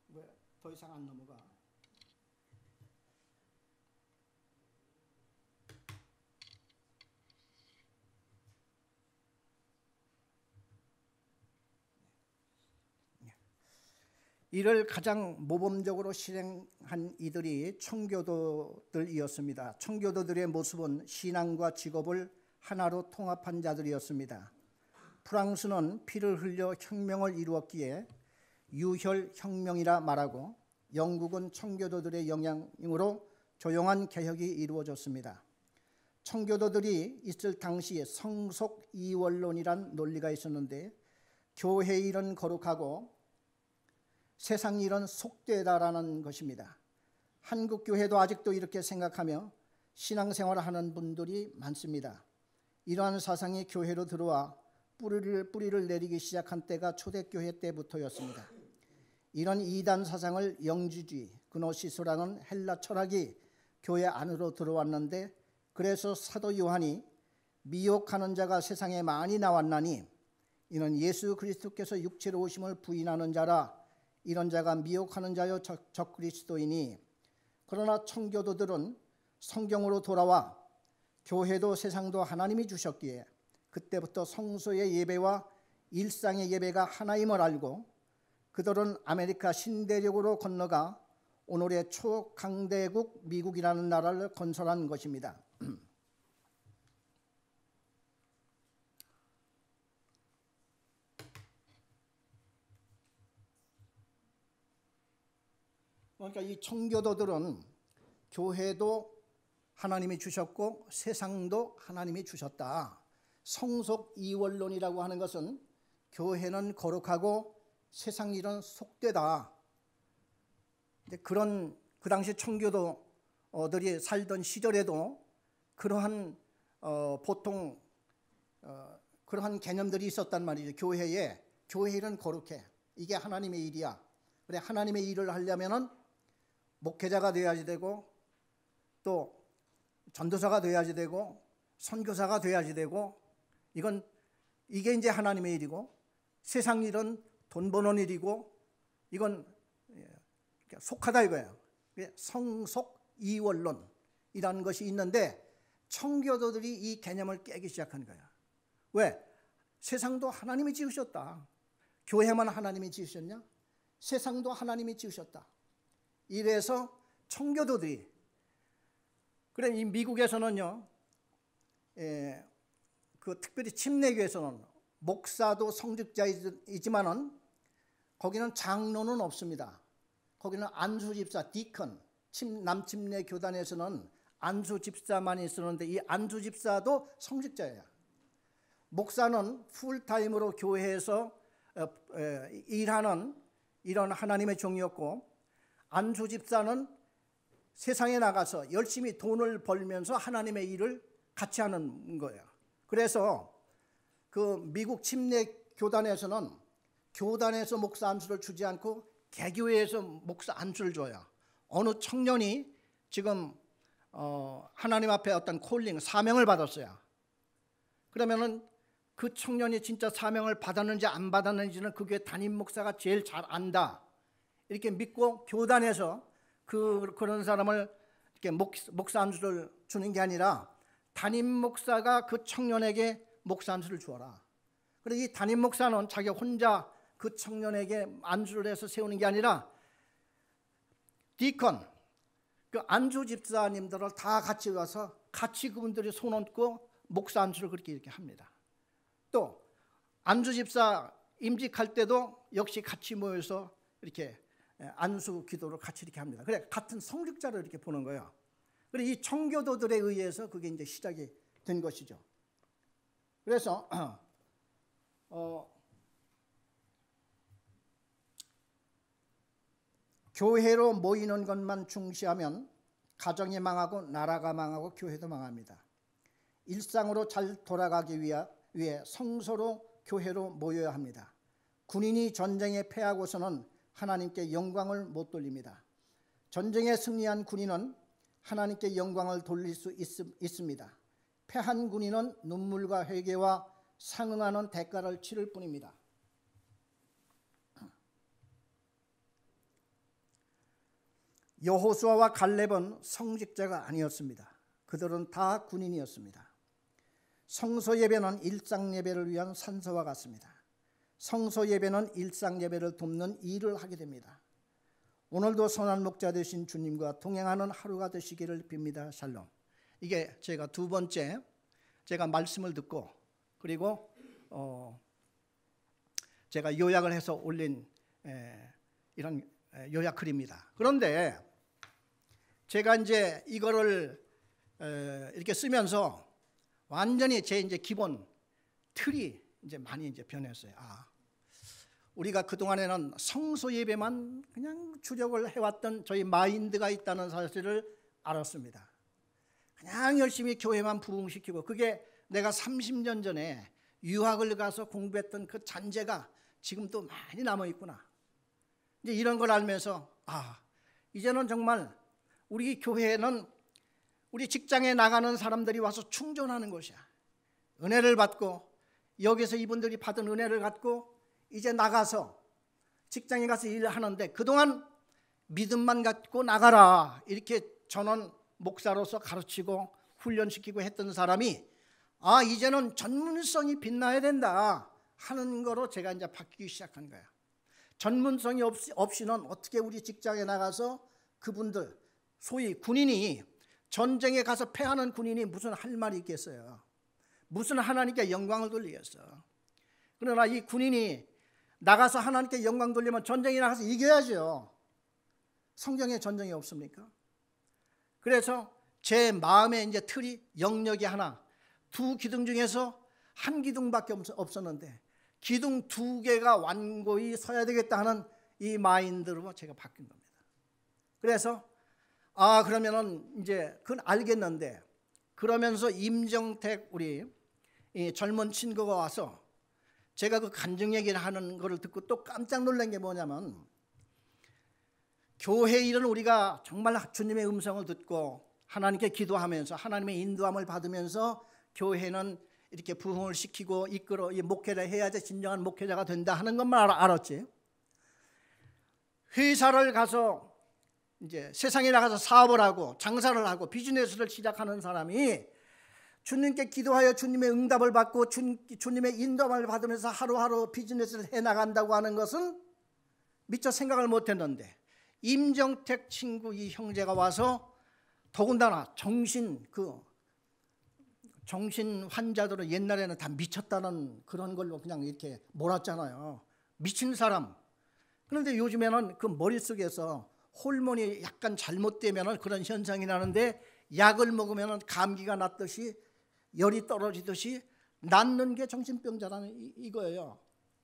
Speaker 1: 왜 더 이상 안 넘어가? 이를 가장 모범적으로 실행한 이들이 청교도들이었습니다. 청교도들의 모습은 신앙과 직업을 하나로 통합한 자들이었습니다. 프랑스는 피를 흘려 혁명을 이루었기에 유혈혁명이라 말하고, 영국은 청교도들의 영향으로 조용한 개혁이 이루어졌습니다. 청교도들이 있을 당시에 성속이원론이란 논리가 있었는데, 교회 일은 거룩하고 세상 일은 속되다라는 것입니다. 한국 교회도 아직도 이렇게 생각하며 신앙생활을 하는 분들이 많습니다. 이러한 사상이 교회로 들어와 뿌리를 내리기 시작한 때가 초대교회 때부터였습니다. 이런 이단 사상을 영지주의, 그노시스라는 헬라 철학이 교회 안으로 들어왔는데, 그래서 사도 요한이 미혹하는 자가 세상에 많이 나왔나니 이는 예수 그리스도께서 육체로 오심을 부인하는 자라, 이런 자가 미혹하는 자여 적그리스도이니. 그러나 청교도들은 성경으로 돌아와 교회도 세상도 하나님이 주셨기에 그때부터 성소의 예배와 일상의 예배가 하나임을 알고, 그들은 아메리카 신대륙으로 건너가 오늘의 초강대국 미국이라는 나라를 건설한 것입니다. 그러니까 이 청교도들은 교회도 하나님이 주셨고 세상도 하나님이 주셨다. 성속이원론이라고 하는 것은 교회는 거룩하고 세상 일은 속되다. 그런 그 당시 청교도들이 살던 시절에도 그러한 보통 그러한 개념들이 있었단 말이죠. 교회 일은 거룩해. 이게 하나님의 일이야. 그래, 하나님의 일을 하려면은 목회자가 돼야지 되고, 또 전도사가 돼야지 되고, 선교사가 돼야지 되고, 이게 이제 하나님의 일이고, 세상 일은 돈 버는 일이고, 이건 속하다 이거예요. 성속이원론이라는 것이 있는데, 청교도들이 이 개념을 깨기 시작한 거야. 왜? 세상도 하나님이 지으셨다. 교회만 하나님이 지으셨냐? 세상도 하나님이 지으셨다. 이래서 청교도들이, 그래, 이 미국에서는요, 그 특별히 침례교에서는 목사도 성직자이지만은 거기는 장로는 없습니다. 거기는 안수집사, 디컨, 남침례 교단에서는 안수집사만 있었는데 이 안수집사도 성직자예요. 목사는 풀타임으로 교회에서 일하는 이런 하나님의 종이었고, 안수집사는 세상에 나가서 열심히 돈을 벌면서 하나님의 일을 같이 하는 거예요. 그래서 그 미국 침례 교단에서는 교단에서 목사 안수를 주지 않고 개교회에서 목사 안수를 줘요. 어느 청년이 지금 하나님 앞에 어떤 콜링, 사명을 받았어요. 그러면은 그 청년이 진짜 사명을 받았는지 안 받았는지는 그 교회 담임 목사가 제일 잘 안다. 이렇게 믿고 교단에서 그런 사람을 이렇게 목사 안수를 주는 게 아니라 담임 목사가 그 청년에게 목사 안수를 주어라. 그래서 이 담임 목사는 자기 혼자 그 청년에게 안수를 해서 세우는 게 아니라 디컨, 그 안수 집사님들을 다 같이 와서 같이 그분들이 손 얹고 목사 안수를 그렇게 이렇게 합니다. 또 안수 집사 임직할 때도 역시 같이 모여서 이렇게 안수 기도를 같이 이렇게 합니다. 그래, 같은 성직자를 이렇게 보는 거예요. 그래, 이 청교도들에 의해서 그게 이제 시작이 된 것이죠. 그래서 교회로 모이는 것만 중시하면 가정이 망하고 나라가 망하고 교회도 망합니다. 일상으로 잘 돌아가기 위해 성소로 교회로 모여야 합니다. 군인이 전쟁에 패하고서는 하나님께 영광을 못 돌립니다. 전쟁에 승리한 군인은 하나님께 영광을 돌릴 수 있습니다. 패한 군인은 눈물과 회개와 상응하는 대가를 치를 뿐입니다. 여호수아와 갈렙은 성직자가 아니었습니다. 그들은 다 군인이었습니다. 성소 예배는 일상 예배를 위한 산소와 같습니다. 성소 예배는 일상 예배를 돕는 일을 하게 됩니다. 오늘도 선한 목자 되신 주님과 동행하는 하루가 되시기를 빕니다. 샬롬. 이게 제가 두 번째 제가 말씀을 듣고 그리고 제가 요약을 해서 올린 이런 요약 글입니다. 그런데 제가 이제 이거를 이렇게 쓰면서 완전히 제 이제 기본 틀이 이제 많이 이제 변했어요. 우리가 그동안에는 성소 예배만 그냥 주력을 해왔던 저희 마인드가 있다는 사실을 알았습니다. 그냥 열심히 교회만 부흥시키고 그게 내가 30년 전에 유학을 가서 공부했던 그 잔재가 지금도 많이 남아있구나. 이제 이런 걸 알면서 이제는 정말 우리 교회는 우리 직장에 나가는 사람들이 와서 충전하는 곳이야. 은혜를 받고 여기서 이분들이 받은 은혜를 갖고 이제 나가서 직장에 가서 일을 하는데 그동안 믿음만 갖고 나가라 이렇게 전원 목사로서 가르치고 훈련시키고 했던 사람이 이제는 전문성이 빛나야 된다 하는 거로 제가 이제 바뀌기 시작한 거야. 전문성이 없이는 어떻게 우리 직장에 나가서 그분들 소위 군인이 전쟁에 가서 패하는 군인이 무슨 할 말이 있겠어요. 무슨 하나님께 영광을 돌리겠어. 그러나 이 군인이 나가서 하나님께 영광 돌리면 전쟁에 나가서 이겨야죠. 성경에 전쟁이 없습니까? 그래서 제 마음에 이제 틀이 영역이 하나, 두 기둥 중에서 한 기둥밖에 없었는데 기둥 두 개가 완고히 서야 되겠다 하는 이 마인드로 제가 바뀐 겁니다. 그래서 그러면은 이제 그건 알겠는데 그러면서 임정택 우리 이 젊은 친구가 와서 제가 그 간증 얘기를 하는 거를 듣고 또 깜짝 놀란 게 뭐냐면 교회 일은 우리가 정말 주님의 음성을 듣고 하나님께 기도하면서 하나님의 인도함을 받으면서 교회는 이렇게 부흥을 시키고 이끌어 이 목회를 해야지 진정한 목회자가 된다 하는 것만 알았지. 회사를 가서 이제 세상에 나가서 사업을 하고 장사를 하고 비즈니스를 시작하는 사람이 주님께 기도하여 주님의 응답을 받고 주님의 인도함을 받으면서 하루하루 비즈니스를 해나간다고 하는 것은 미처 생각을 못했는데 임정택 친구 이 형제가 와서 더군다나 정신 환자들은 옛날에는 다 미쳤다는 그런 걸로 그냥 이렇게 몰았잖아요. 미친 사람. 그런데 요즘에는 그 머릿속에서 호르몬이 약간 잘못되면 그런 현상이 나는데 약을 먹으면 감기가 났듯이 열이 떨어지듯이 낫는 게 정신병자라는 이거예요.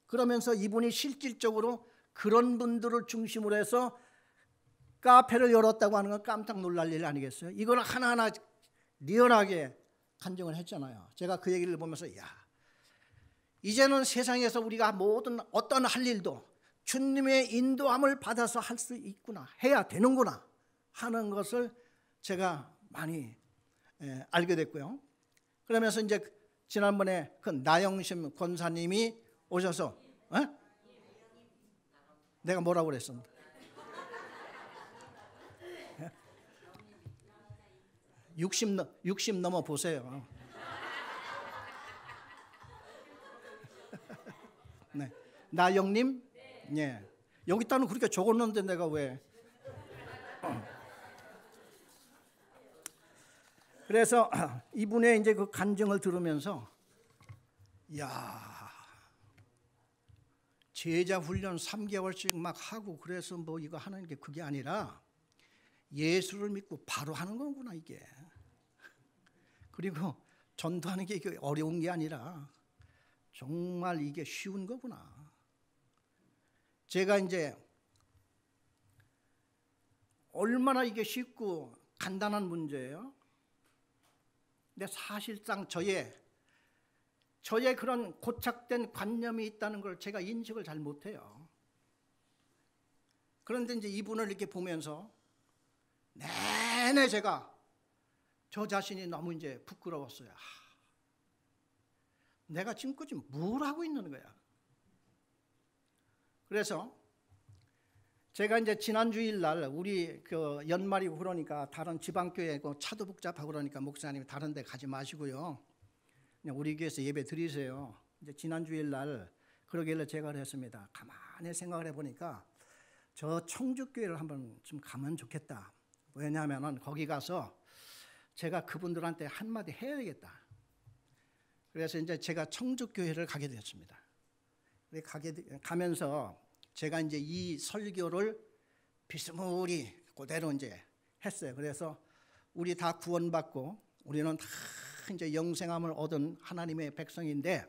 Speaker 1: 그러면서 이분이 실질적으로 그런 분들을 중심으로 해서 카페를 열었다고 하는 건 깜짝 놀랄 일 아니겠어요? 이거는 하나하나 리얼하게 간증을 했잖아요. 제가 그 얘기를 보면서 이제는 세상에서 우리가 모든 어떤 할 일도 주님의 인도함을 받아서 할 수 있구나, 해야 되는구나 하는 것을 제가 많이 알게 됐고요. 그러면서 이제 지난번에 그 나영심 권사님이 오셔서 내가 뭐라고 그랬습니다. 60 넘어 보세요. 네. 나영님, 네. 여기다는 그렇게 적었는데 내가 왜? 그래서 이분의 이제 그 간증을 들으면서 제자 훈련 3개월씩 막 하고 그래서 뭐 이거 하는 게 그게 아니라 예수를 믿고 바로 하는 거구나 이게. 그리고 전도하는 게 이게 어려운 게 아니라 정말 이게 쉬운 거구나. 제가 이제 얼마나 이게 쉽고 간단한 문제예요. 근데 사실상 저의 그런 고착된 관념이 있다는 걸 제가 인식을 잘 못해요. 그런데 이제 이분을 이렇게 보면서 내내 제가 저 자신이 너무 이제 부끄러웠어요. 내가 지금까지 뭘 하고 있는 거야. 그래서 제가 이제 지난 주일날 우리 그 연말이고 그러니까 다른 지방교회 차도 복잡하고 그러니까 목사님이 다른 데 가지 마시고요, 그냥 우리 교회에서 예배 드리세요. 이제 지난 주일날 그러길래 제가 그랬습니다. 가만히 생각을 해보니까 저 청주교회를 한번 좀 가면 좋겠다. 왜냐하면 거기 가서 제가 그분들한테 한마디 해야겠다. 그래서 이제 제가 청주교회를 가게 되었습니다. 가면서 제가 이제 이 설교를 비스무리 그대로 이제 했어요. 그래서 우리 다 구원받고 우리는 다 이제 영생함을 얻은 하나님의 백성인데,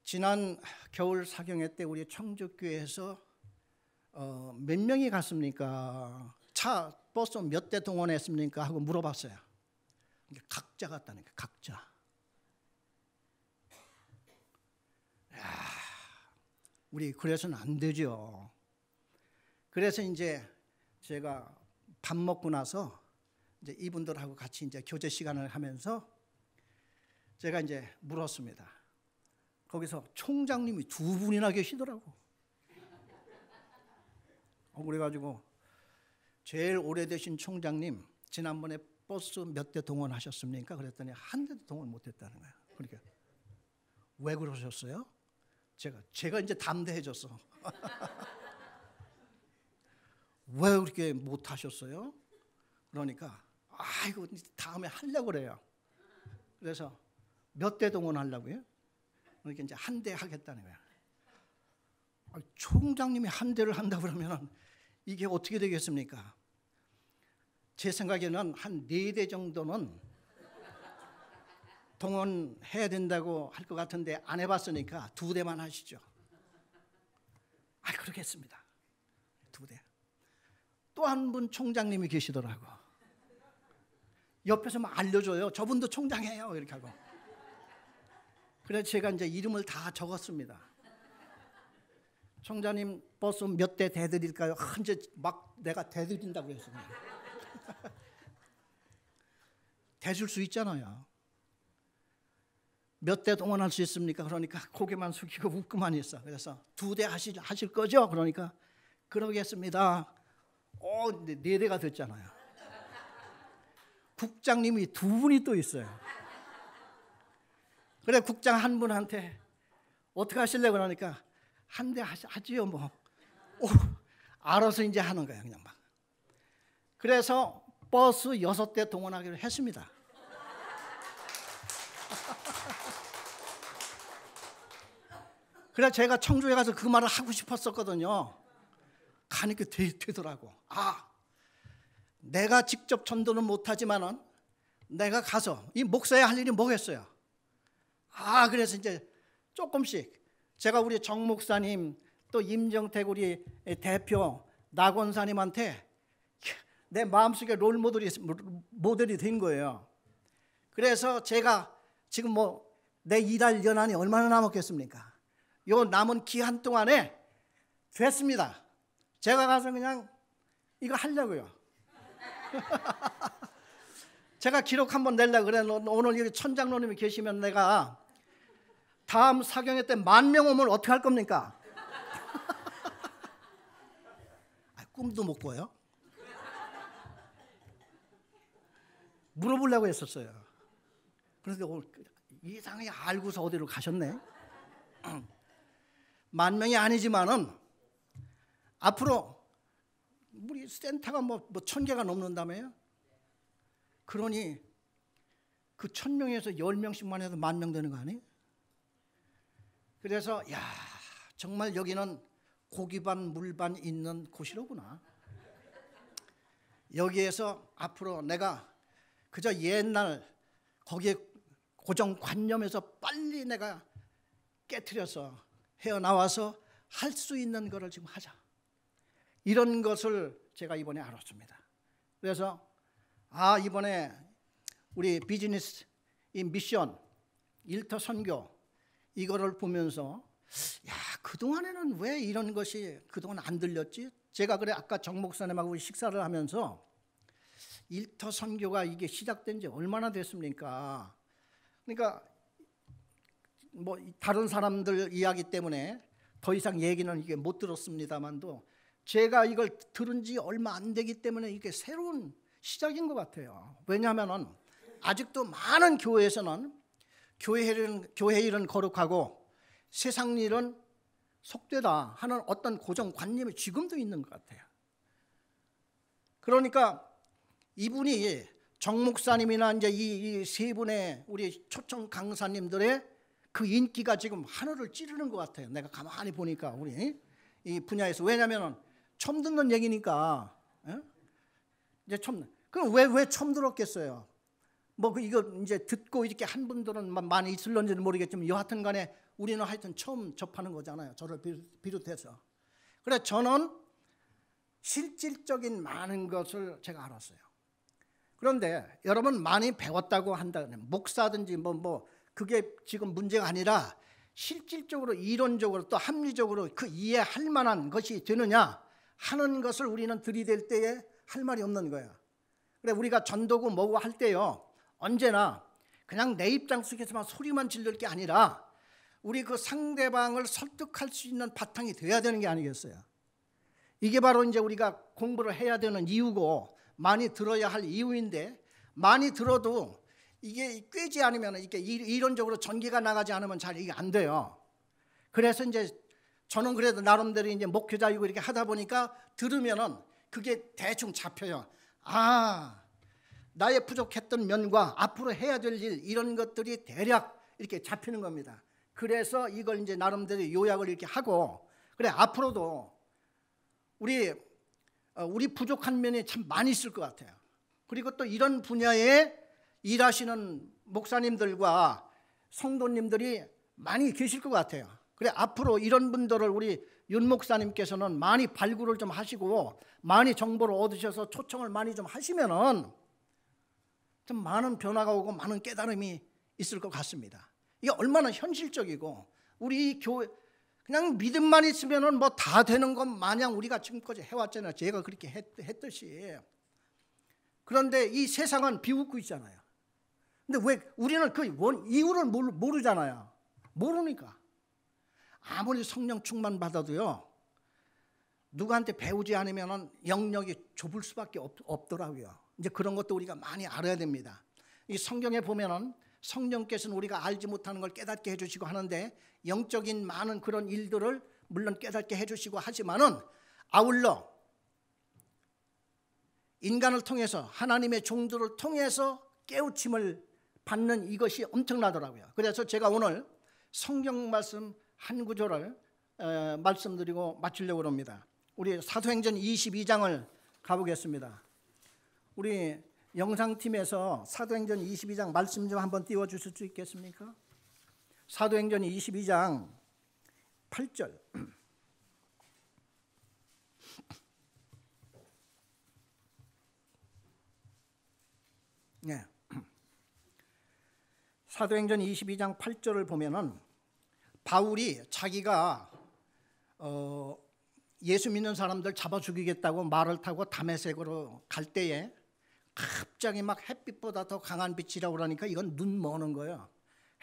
Speaker 1: 지난 겨울 사경회 때 우리 청주교회에서 몇 명이 갔습니까? 버스 몇 대 동원했습니까? 하고 물어봤어요. 각자 갔다니까, 각자. 우리 그래서는 안 되죠. 그래서 이제 제가 밥 먹고 나서 이제 이분들하고 같이 이제 교제 시간을 하면서 제가 이제 물었습니다. 거기서 총장님이 두 분이나 계시더라고. 그래가지고 제일 오래되신 총장님, 지난번에 버스 몇 대 동원하셨습니까? 그랬더니 한 대도 동원 못했다는 거예요. 그러니까 왜 그러셨어요? 제가 이제 담대해졌어. 왜 그렇게 못하셨어요? 그러니까 이거 다음에 하려고 그래요. 그래서 몇 대 동원하려고요? 그러니까 이제 한 대 하겠다는 거야. 총장님이 한 대를 한다 그러면 이게 어떻게 되겠습니까? 제 생각에는 한 4대 정도는 동원해야 된다고 할 것 같은데 안 해봤으니까 2대만 하시죠. 그러겠습니다. 2대. 또 한 분 총장님이 계시더라고. 옆에서 막 알려줘요. 저분도 총장이에요. 이렇게 하고. 그래서 제가 이제 이름을 다 적었습니다. 총장님 버스 몇 대 대드릴까요? 이제 막 내가 대드린다고 했습니다. 대줄 수 있잖아요. 몇 대 동원할 수 있습니까? 그러니까 고개만 숙이고 웃고만 있어. 그래서 2대 하실 거죠? 그러니까 그러겠습니다. 4대가 됐잖아요. 국장님이 2분이 또 있어요. 그래 국장 한 분한테 어떻게 하실래? 그러니까 한 대 하지요 뭐. 알아서 이제 하는 거예요. 그냥 막. 그래서 버스 6대 동원하기로 했습니다. 그래서 제가 청주에 가서 그 말을 하고 싶었었거든요. 가니까 되더라고. 내가 직접 전도는 못하지만은 내가 가서 이 목사야 할 일이 뭐겠어요. 그래서 이제 조금씩 제가 우리 정 목사님 또 임정택 우리 대표 나권사님한테 내 마음속에 롤 모델이 된 거예요. 그래서 제가 지금 내 일할 연한이 얼마나 남았겠습니까? 요 남은 기한 동안에 됐습니다. 제가 가서 그냥 이거 하려고요. 제가 기록 한번 내려고 그래. 오늘 여기 천장로님이 계시면 내가 다음 사경회 때 10,000명 오면 어떻게 할 겁니까? 꿈도 못 꿔요. 물어보려고 했었어요. 그런데 이상하게 알고서 어디로 가셨네. 10,000명이 아니지만은 앞으로 우리 센터가 1,000개가 넘는다며요. 그러니 그 1,000명에서 10명씩만 해도 10,000명 되는 거 아니에요? 그래서 정말 여기는 고기반 물반 있는 곳이로구나. 여기에서 앞으로 내가 그저 옛날 거기에 고정관념에서 빨리 내가 깨트려서 헤어나와서 할 수 있는 것을 지금 하자. 이런 것을 제가 이번에 알았습니다. 그래서 이번에 우리 비즈니스 인 미션 일터 선교 이거를 보면서 그동안에는 왜 이런 것이 그동안 안 들렸지? 제가 그래 아까 정 목사님하고 식사를 하면서 일터 선교가 이게 시작된 지 얼마나 됐습니까? 그러니까 뭐 다른 사람들 이야기 때문에 더 이상 얘기는 이게 못 들었습니다만도 제가 이걸 들은 지 얼마 안 되기 때문에 이게 새로운 시작인 것 같아요. 왜냐하면은 아직도 많은 교회에서는 교회 일은 거룩하고 세상 일은 속되다 하는 어떤 고정관념이 지금도 있는 것 같아요. 그러니까 이분이 정 목사님이나 이제 이 세 분의 우리 초청 강사님들의 그 인기가 지금 하늘을 찌르는 것 같아요. 내가 가만히 보니까 우리 이 분야에서. 왜냐하면 처음 듣는 얘기니까. 이제 처음. 그럼 왜 처음 들었겠어요? 뭐 이거 이제 듣고 이렇게 한 분들은 많이 있을런지는 모르겠지만 여하튼간에 우리는 하여튼 처음 접하는 거잖아요. 저를 비롯해서. 그래 저는 실질적인 많은 것을 제가 알았어요. 그런데 여러분 많이 배웠다고 한다면 목사든지 뭐 그게 지금 문제가 아니라 실질적으로 이론적으로 또 합리적으로 그 이해할 만한 것이 되느냐 하는 것을 우리는 들이댈 때에 할 말이 없는 거야. 그래 우리가 전도고 뭐고 할 때요 언제나 그냥 내 입장 속에서만 소리만 지를 게 아니라 우리 그 상대방을 설득할 수 있는 바탕이 돼야 되는 게 아니겠어요? 이게 바로 이제 우리가 공부를 해야 되는 이유고 많이 들어야 할 이유인데 많이 들어도 이게 꿰지 않으면 이게 이론적으로 전개가 나가지 않으면 잘 이게 안 돼요. 그래서 이제 저는 그래도 나름대로 이제 목회자이고 이렇게 하다 보니까 들으면은 그게 대충 잡혀요. 아, 나의 부족했던 면과 앞으로 해야 될 일 이런 것들이 대략 이렇게 잡히는 겁니다. 그래서 이걸 이제 나름대로 요약을 이렇게 하고 그래 앞으로도 우리 부족한 면이 참 많이 있을 것 같아요. 그리고 또 이런 분야에 일하시는 목사님들과 성도님들이 많이 계실 것 같아요. 그래 앞으로 이런 분들을 우리 윤 목사님께서는 많이 발굴을 좀 하시고 많이 정보를 얻으셔서 초청을 많이 좀 하시면은 좀 많은 변화가 오고 많은 깨달음이 있을 것 같습니다. 이게 얼마나 현실적이고 우리 교회 그냥 믿음만 있으면은 뭐 다 되는 것 마냥 우리가 지금까지 해왔잖아요. 제가 그렇게 했듯이. 그런데 이 세상은 비웃고 있잖아요. 근데 왜 우리는 그 이유를 모르잖아요. 모르니까. 아무리 성령 충만 받아도요. 누구한테 배우지 않으면 영역이 좁을 수밖에 없더라고요. 이제 그런 것도 우리가 많이 알아야 됩니다. 이 성경에 보면은 성령께서는 우리가 알지 못하는 걸 깨닫게 해주시고 하는데 영적인 많은 그런 일들을 물론 깨닫게 해주시고 하지만은 아울러 인간을 통해서 하나님의 종들을 통해서 깨우침을 받는 이것이 엄청나더라고요. 그래서 제가 오늘 성경 말씀 한 구절을 말씀드리고 마치려고 합니다. 우리 사도행전 22장을 가보겠습니다. 우리 영상팀에서 사도행전 22장 말씀 좀 한번 띄워주실 수 있겠습니까? 사도행전 22장 8절. 네. 사도행전 22장 8절을 보면은 바울이 자기가 예수 믿는 사람들 잡아 죽이겠다고 말을 타고 다메섹으로 갈 때에 갑자기 막 햇빛보다 더 강한 빛이라고 그러니까 이건 눈 머는 거예요.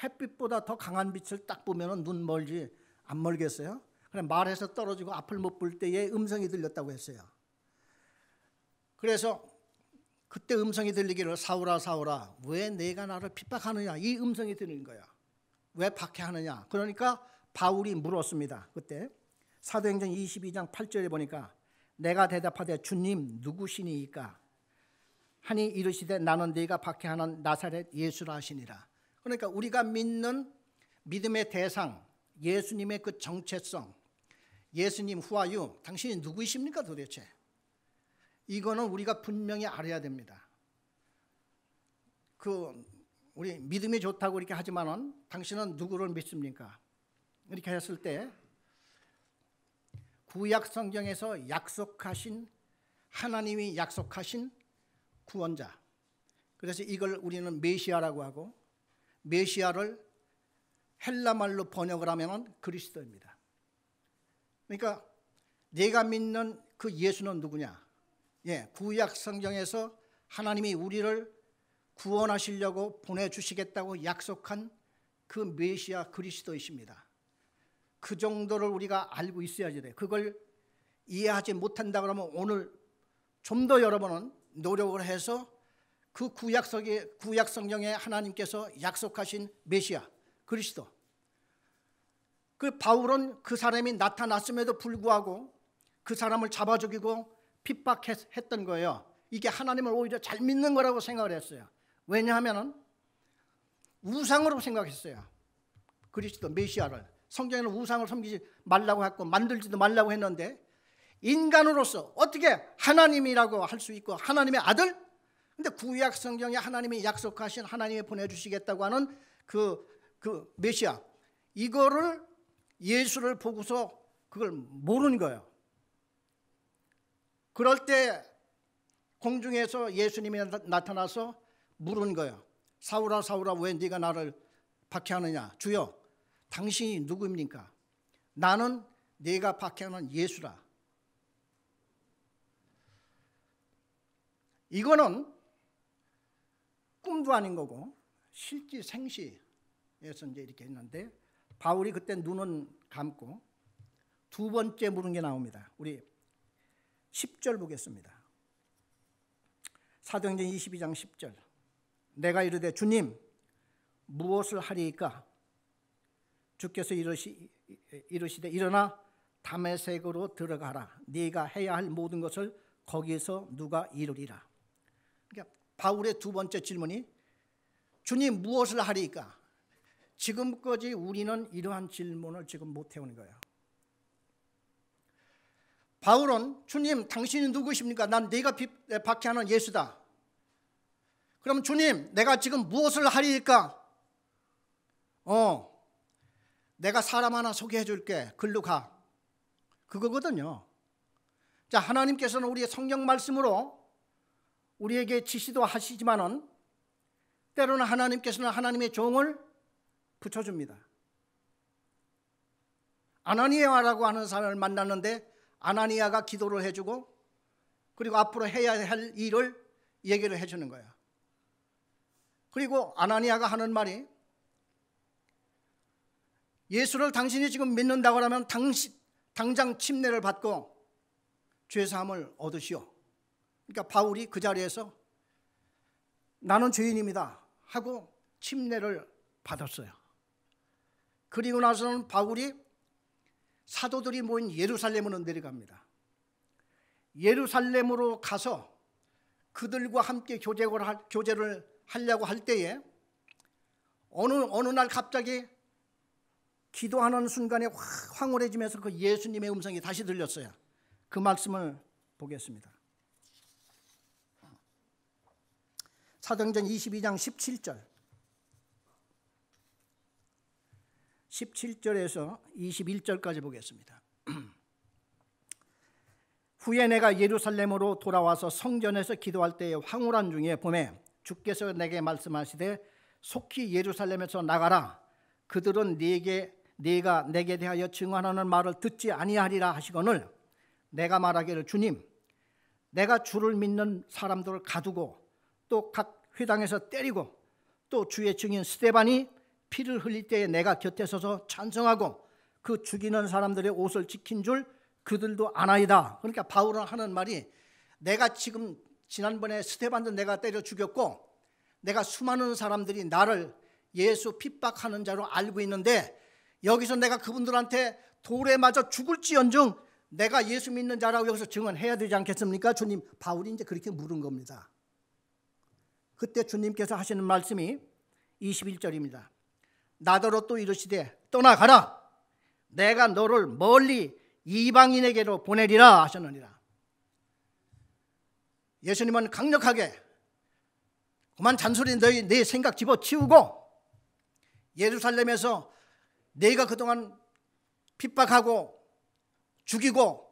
Speaker 1: 햇빛보다 더 강한 빛을 딱 보면은 눈 멀지 안 멀겠어요? 그래 말에서 떨어지고 앞을 못 볼 때에 음성이 들렸다고 했어요. 그래서 그때 음성이 들리기를 사울아 사울아 왜 내가 나를 핍박하느냐 이 음성이 들리는 거야. 왜 박해하느냐. 그러니까 바울이 물었습니다. 그때 사도행전 22장 8절에 보니까 내가 대답하되 주님 누구시니이까 하니 이르시되 나는 네가 박해하는 나사렛 예수라 하시니라. 그러니까 우리가 믿는 믿음의 대상 예수님의 그 정체성 예수님 후아유 당신이 누구이십니까 도대체. 이거는 우리가 분명히 알아야 됩니다. 우리 믿음이 좋다고 이렇게 하지만은 당신은 누구를 믿습니까? 이렇게 했을 때 구약 성경에서 약속하신 하나님이 약속하신 구원자. 그래서 이걸 우리는 메시아라고 하고 메시아를 헬라말로 번역을 하면은 그리스도입니다. 그러니까 내가 믿는 그 예수는 누구냐? 구약 성경에서 하나님이 우리를 구원하시려고 보내주시겠다고 약속한 그 메시아 그리스도이십니다. 그 정도를 우리가 알고 있어야지 돼. 그걸 이해하지 못한다 그러면 오늘 좀 더 여러분은 노력을 해서 그 구약 성경에 하나님께서 약속하신 메시아 그리스도, 그 바울은 그 사람이 나타났음에도 불구하고 그 사람을 잡아 죽이고 핍박했던 거예요. 이게 하나님을 오히려 잘 믿는 거라고 생각을 했어요. 왜냐하면 우상으로 생각했어요. 그리스도 메시아를. 성경에는 우상을 섬기지 말라고 했고 만들지도 말라고 했는데 인간으로서 어떻게 하나님이라고 할 수 있고 하나님의 아들? 근데 구약 성경에 하나님이 약속하신 하나님이 보내주시겠다고 하는 그 메시아, 이거를 예수를 보고서 그걸 모르는 거예요. 그럴 때 공중에서 예수님이 나타나서 물은 거예요. 사울아 사울아 왜 네가 나를 박해하느냐? 주여 당신이 누구입니까? 나는 네가 박해하는 예수라. 이거는 꿈도 아닌 거고 실지생시에서 이제 이렇게 했는데 바울이 그때 눈은 감고 두 번째 물은 게 나옵니다. 우리 10절 보겠습니다. 사도행전 22장 10절. 내가 이르되 주님 무엇을 하리이까? 주께서 이르시되 일어나 다메섹으로 들어가라. 네가 해야 할 모든 것을 거기에서 누가 이루리라. 그러니까 바울의 두 번째 질문이 주님 무엇을 하리이까? 지금까지 우리는 이러한 질문을 지금 못 해오는 거예요. 바울은 주님 당신이 누구십니까? 난 네가 박해하는 예수다. 그럼 주님 내가 지금 무엇을 하리이까? 내가 사람 하나 소개해 줄게. 글로 가. 그거거든요. 자, 하나님께서는 우리의 성경 말씀으로 우리에게 지시도 하시지만은 때로는 하나님께서는 하나님의 종을 붙여줍니다. 아나니아라고 하는 사람을 만났는데 아나니아가 기도를 해주고 그리고 앞으로 해야 할 일을 얘기를 해주는 거예요. 그리고 아나니아가 하는 말이 예수를 당신이 지금 믿는다고 하면 당장 침례를 받고 죄사함을 얻으시오. 그러니까 바울이 그 자리에서 나는 죄인입니다 하고 침례를 받았어요. 그리고 나서는 바울이 사도들이 모인 예루살렘으로 내려갑니다. 예루살렘으로 가서 그들과 함께 교제를 하려고 할 때에 어느 날 갑자기 기도하는 순간에 황홀해지면서 그 예수님의 음성이 다시 들렸어요. 그 말씀을 보겠습니다. 사도행전 22장 17절 17절에서 21절까지 보겠습니다. 후에 내가 예루살렘으로 돌아와서 성전에서 기도할 때에 황홀한 중에 봄에 주께서 내게 말씀하시되 속히 예루살렘에서 나가라. 그들은 네가 내게 대하여 증언하는 말을 듣지 아니하리라 하시거늘 내가 말하기를 주님 내가 주를 믿는 사람들을 가두고 또 각 회당에서 때리고 또 주의 증인 스데반이 피를 흘릴 때에 내가 곁에 서서 찬성하고 그 죽이는 사람들의 옷을 지킨 줄 그들도 아나이다. 그러니까 바울은 하는 말이 내가 지금 지난번에 스데반도 내가 때려 죽였고 내가 수많은 사람들이 나를 예수 핍박하는 자로 알고 있는데 여기서 내가 그분들한테 돌에 맞아 죽을지언정 내가 예수 믿는 자라고 여기서 증언해야 되지 않겠습니까? 주님, 바울이 이제 그렇게 물은 겁니다. 그때 주님께서 하시는 말씀이 21절입니다. 나더러 또 이르시되 떠나가라. 내가 너를 멀리 이방인에게로 보내리라 하셨느니라. 예수님은 강력하게 그만 잔소리 내 생각 집어치우고 예루살렘에서 내가 그동안 핍박하고 죽이고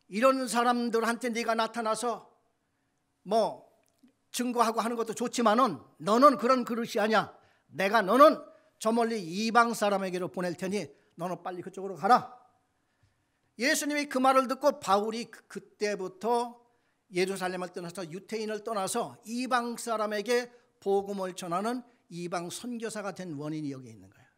Speaker 1: 이런 사람들한테 네가 나타나서 뭐 증거하고 하는 것도 좋지만은 너는 그런 그릇이 아니야. 내가 너는 저 멀리 이방 사람에게로 보낼 테니 너는 빨리 그쪽으로 가라. 예수님이 그 말을 듣고 바울이 그때부터 예루살렘을 떠나서 유태인을 떠나서 이방 사람에게 복음을 전하는 이방 선교사가 된 원인이 여기 있는 거예요.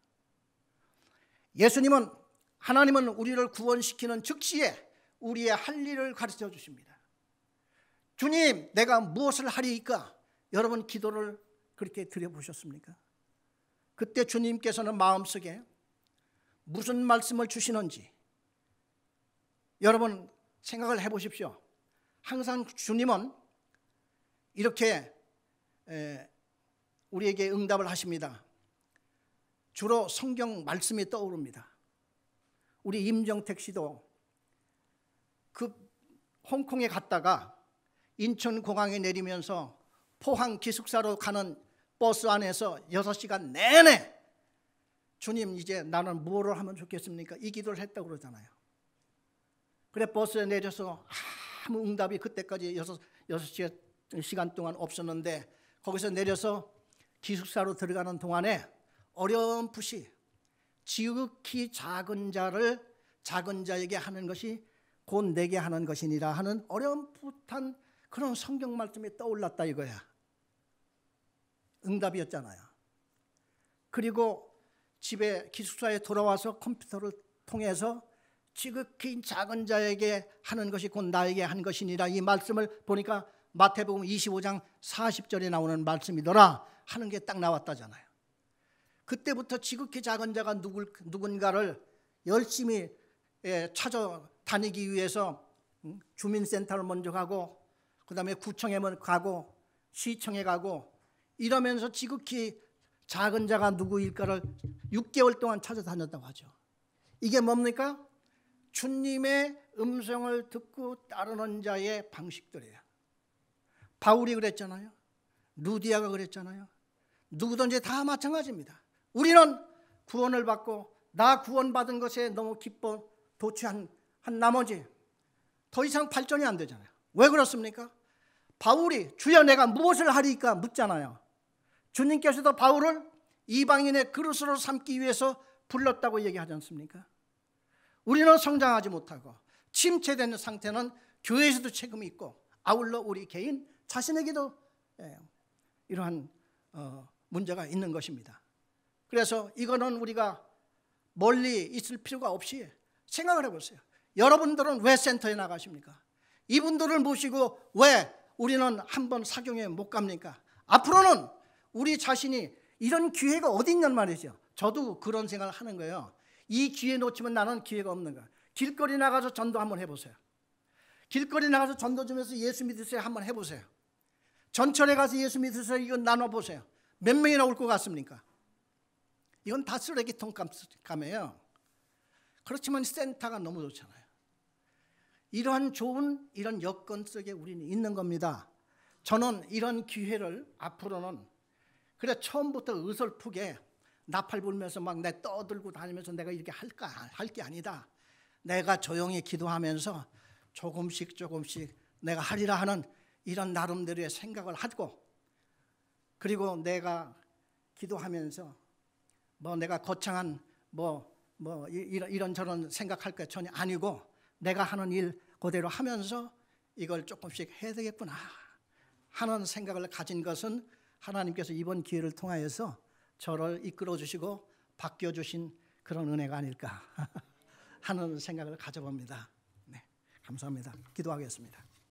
Speaker 1: 하나님은 우리를 구원시키는 즉시에 우리의 할 일을 가르쳐 주십니다. 주님, 내가 무엇을 하리이까? 여러분 기도를 그렇게 드려보셨습니까? 그때 주님께서는 마음속에 무슨 말씀을 주시는지 여러분 생각을 해보십시오. 항상 주님은 이렇게 우리에게 응답을 하십니다. 주로 성경 말씀이 떠오릅니다. 우리 임정택 씨도 그 홍콩에 갔다가 인천공항에 내리면서 포항 기숙사로 가는 버스 안에서 6시간 내내 주님, 이제 나는 뭐를 하면 좋겠습니까? 이 기도를 했다고 그러잖아요. 그래 버스에 내려서 아무 응답이 그때까지 6시간 동안 없었는데 거기서 내려서 기숙사로 들어가는 동안에 어렴풋이 지극히 작은 자에게 하는 것이 곧 내게 하는 것이니라 하는 어렴풋한 그런 성경 말씀이 떠올랐다 이거야. 응답이었잖아요. 그리고 집에 기숙사에 돌아와서 컴퓨터를 통해서 지극히 작은 자에게 하는 것이 곧 나에게 한 것이니라 이 말씀을 보니까 마태복음 25장 40절에 나오는 말씀이더라 하는 게 딱 나왔다잖아요. 그때부터 지극히 작은 자가 누군가를 열심히 찾아다니기 위해서 주민센터를 먼저 가고 그 다음에 구청에 가고 시청에 가고 이러면서 지극히 작은 자가 누구일까를 6개월 동안 찾아다녔다고 하죠. 이게 뭡니까? 주님의 음성을 듣고 따르는 자의 방식들이에요. 바울이 그랬잖아요. 루디아가 그랬잖아요. 누구든지 다 마찬가지입니다. 우리는 구원을 받고 나 구원받은 것에 너무 기뻐 도취한 나머지 더 이상 발전이 안 되잖아요. 왜 그렇습니까? 바울이 주여 내가 무엇을 하리까 묻잖아요. 주님께서도 바울을 이방인의 그릇으로 삼기 위해서 불렀다고 얘기하지 않습니까? 우리는 성장하지 못하고 침체되는 상태는 교회에서도 책임이 있고 아울러 우리 개인 자신에게도 이러한 문제가 있는 것입니다. 그래서 이거는 우리가 멀리 있을 필요가 없이 생각을 해보세요. 여러분들은 왜 센터에 나가십니까? 이분들을 모시고 왜 우리는 한번 사경에 못 갑니까? 앞으로는 우리 자신이 이런 기회가 어디 있냔 말이죠. 저도 그런 생각을 하는 거예요. 이 기회 놓치면 나는 기회가 없는 거야. 길거리 나가서 전도 한번 해보세요. 길거리 나가서 전도 주면서 예수 믿으세요 한번 해보세요. 전철에 가서 예수 믿으세요 이거 나눠보세요. 몇 명이나 올 것 같습니까? 이건 다 쓰레기통감이에요. 그렇지만 센터가 너무 좋잖아요. 이러한 좋은 이런 여건 속에 우리는 있는 겁니다. 저는 이런 기회를 앞으로는 그래 처음부터 어설프게 나팔 불면서 막 내 떠들고 다니면서 내가 이렇게 할 게 아니다. 내가 조용히 기도하면서 조금씩 내가 하리라 하는 이런 나름대로의 생각을 하고 그리고 내가 기도하면서 뭐 내가 거창한 이런저런 생각할 게 전혀 아니고 내가 하는 일 그대로 하면서 이걸 조금씩 해야 되겠구나 하는 생각을 가진 것은 하나님께서 이번 기회를 통하여서 저를 이끌어 주시고 바뀌어 주신 그런 은혜가 아닐까 하는 생각을 가져봅니다. 네, 감사합니다. 기도하겠습니다.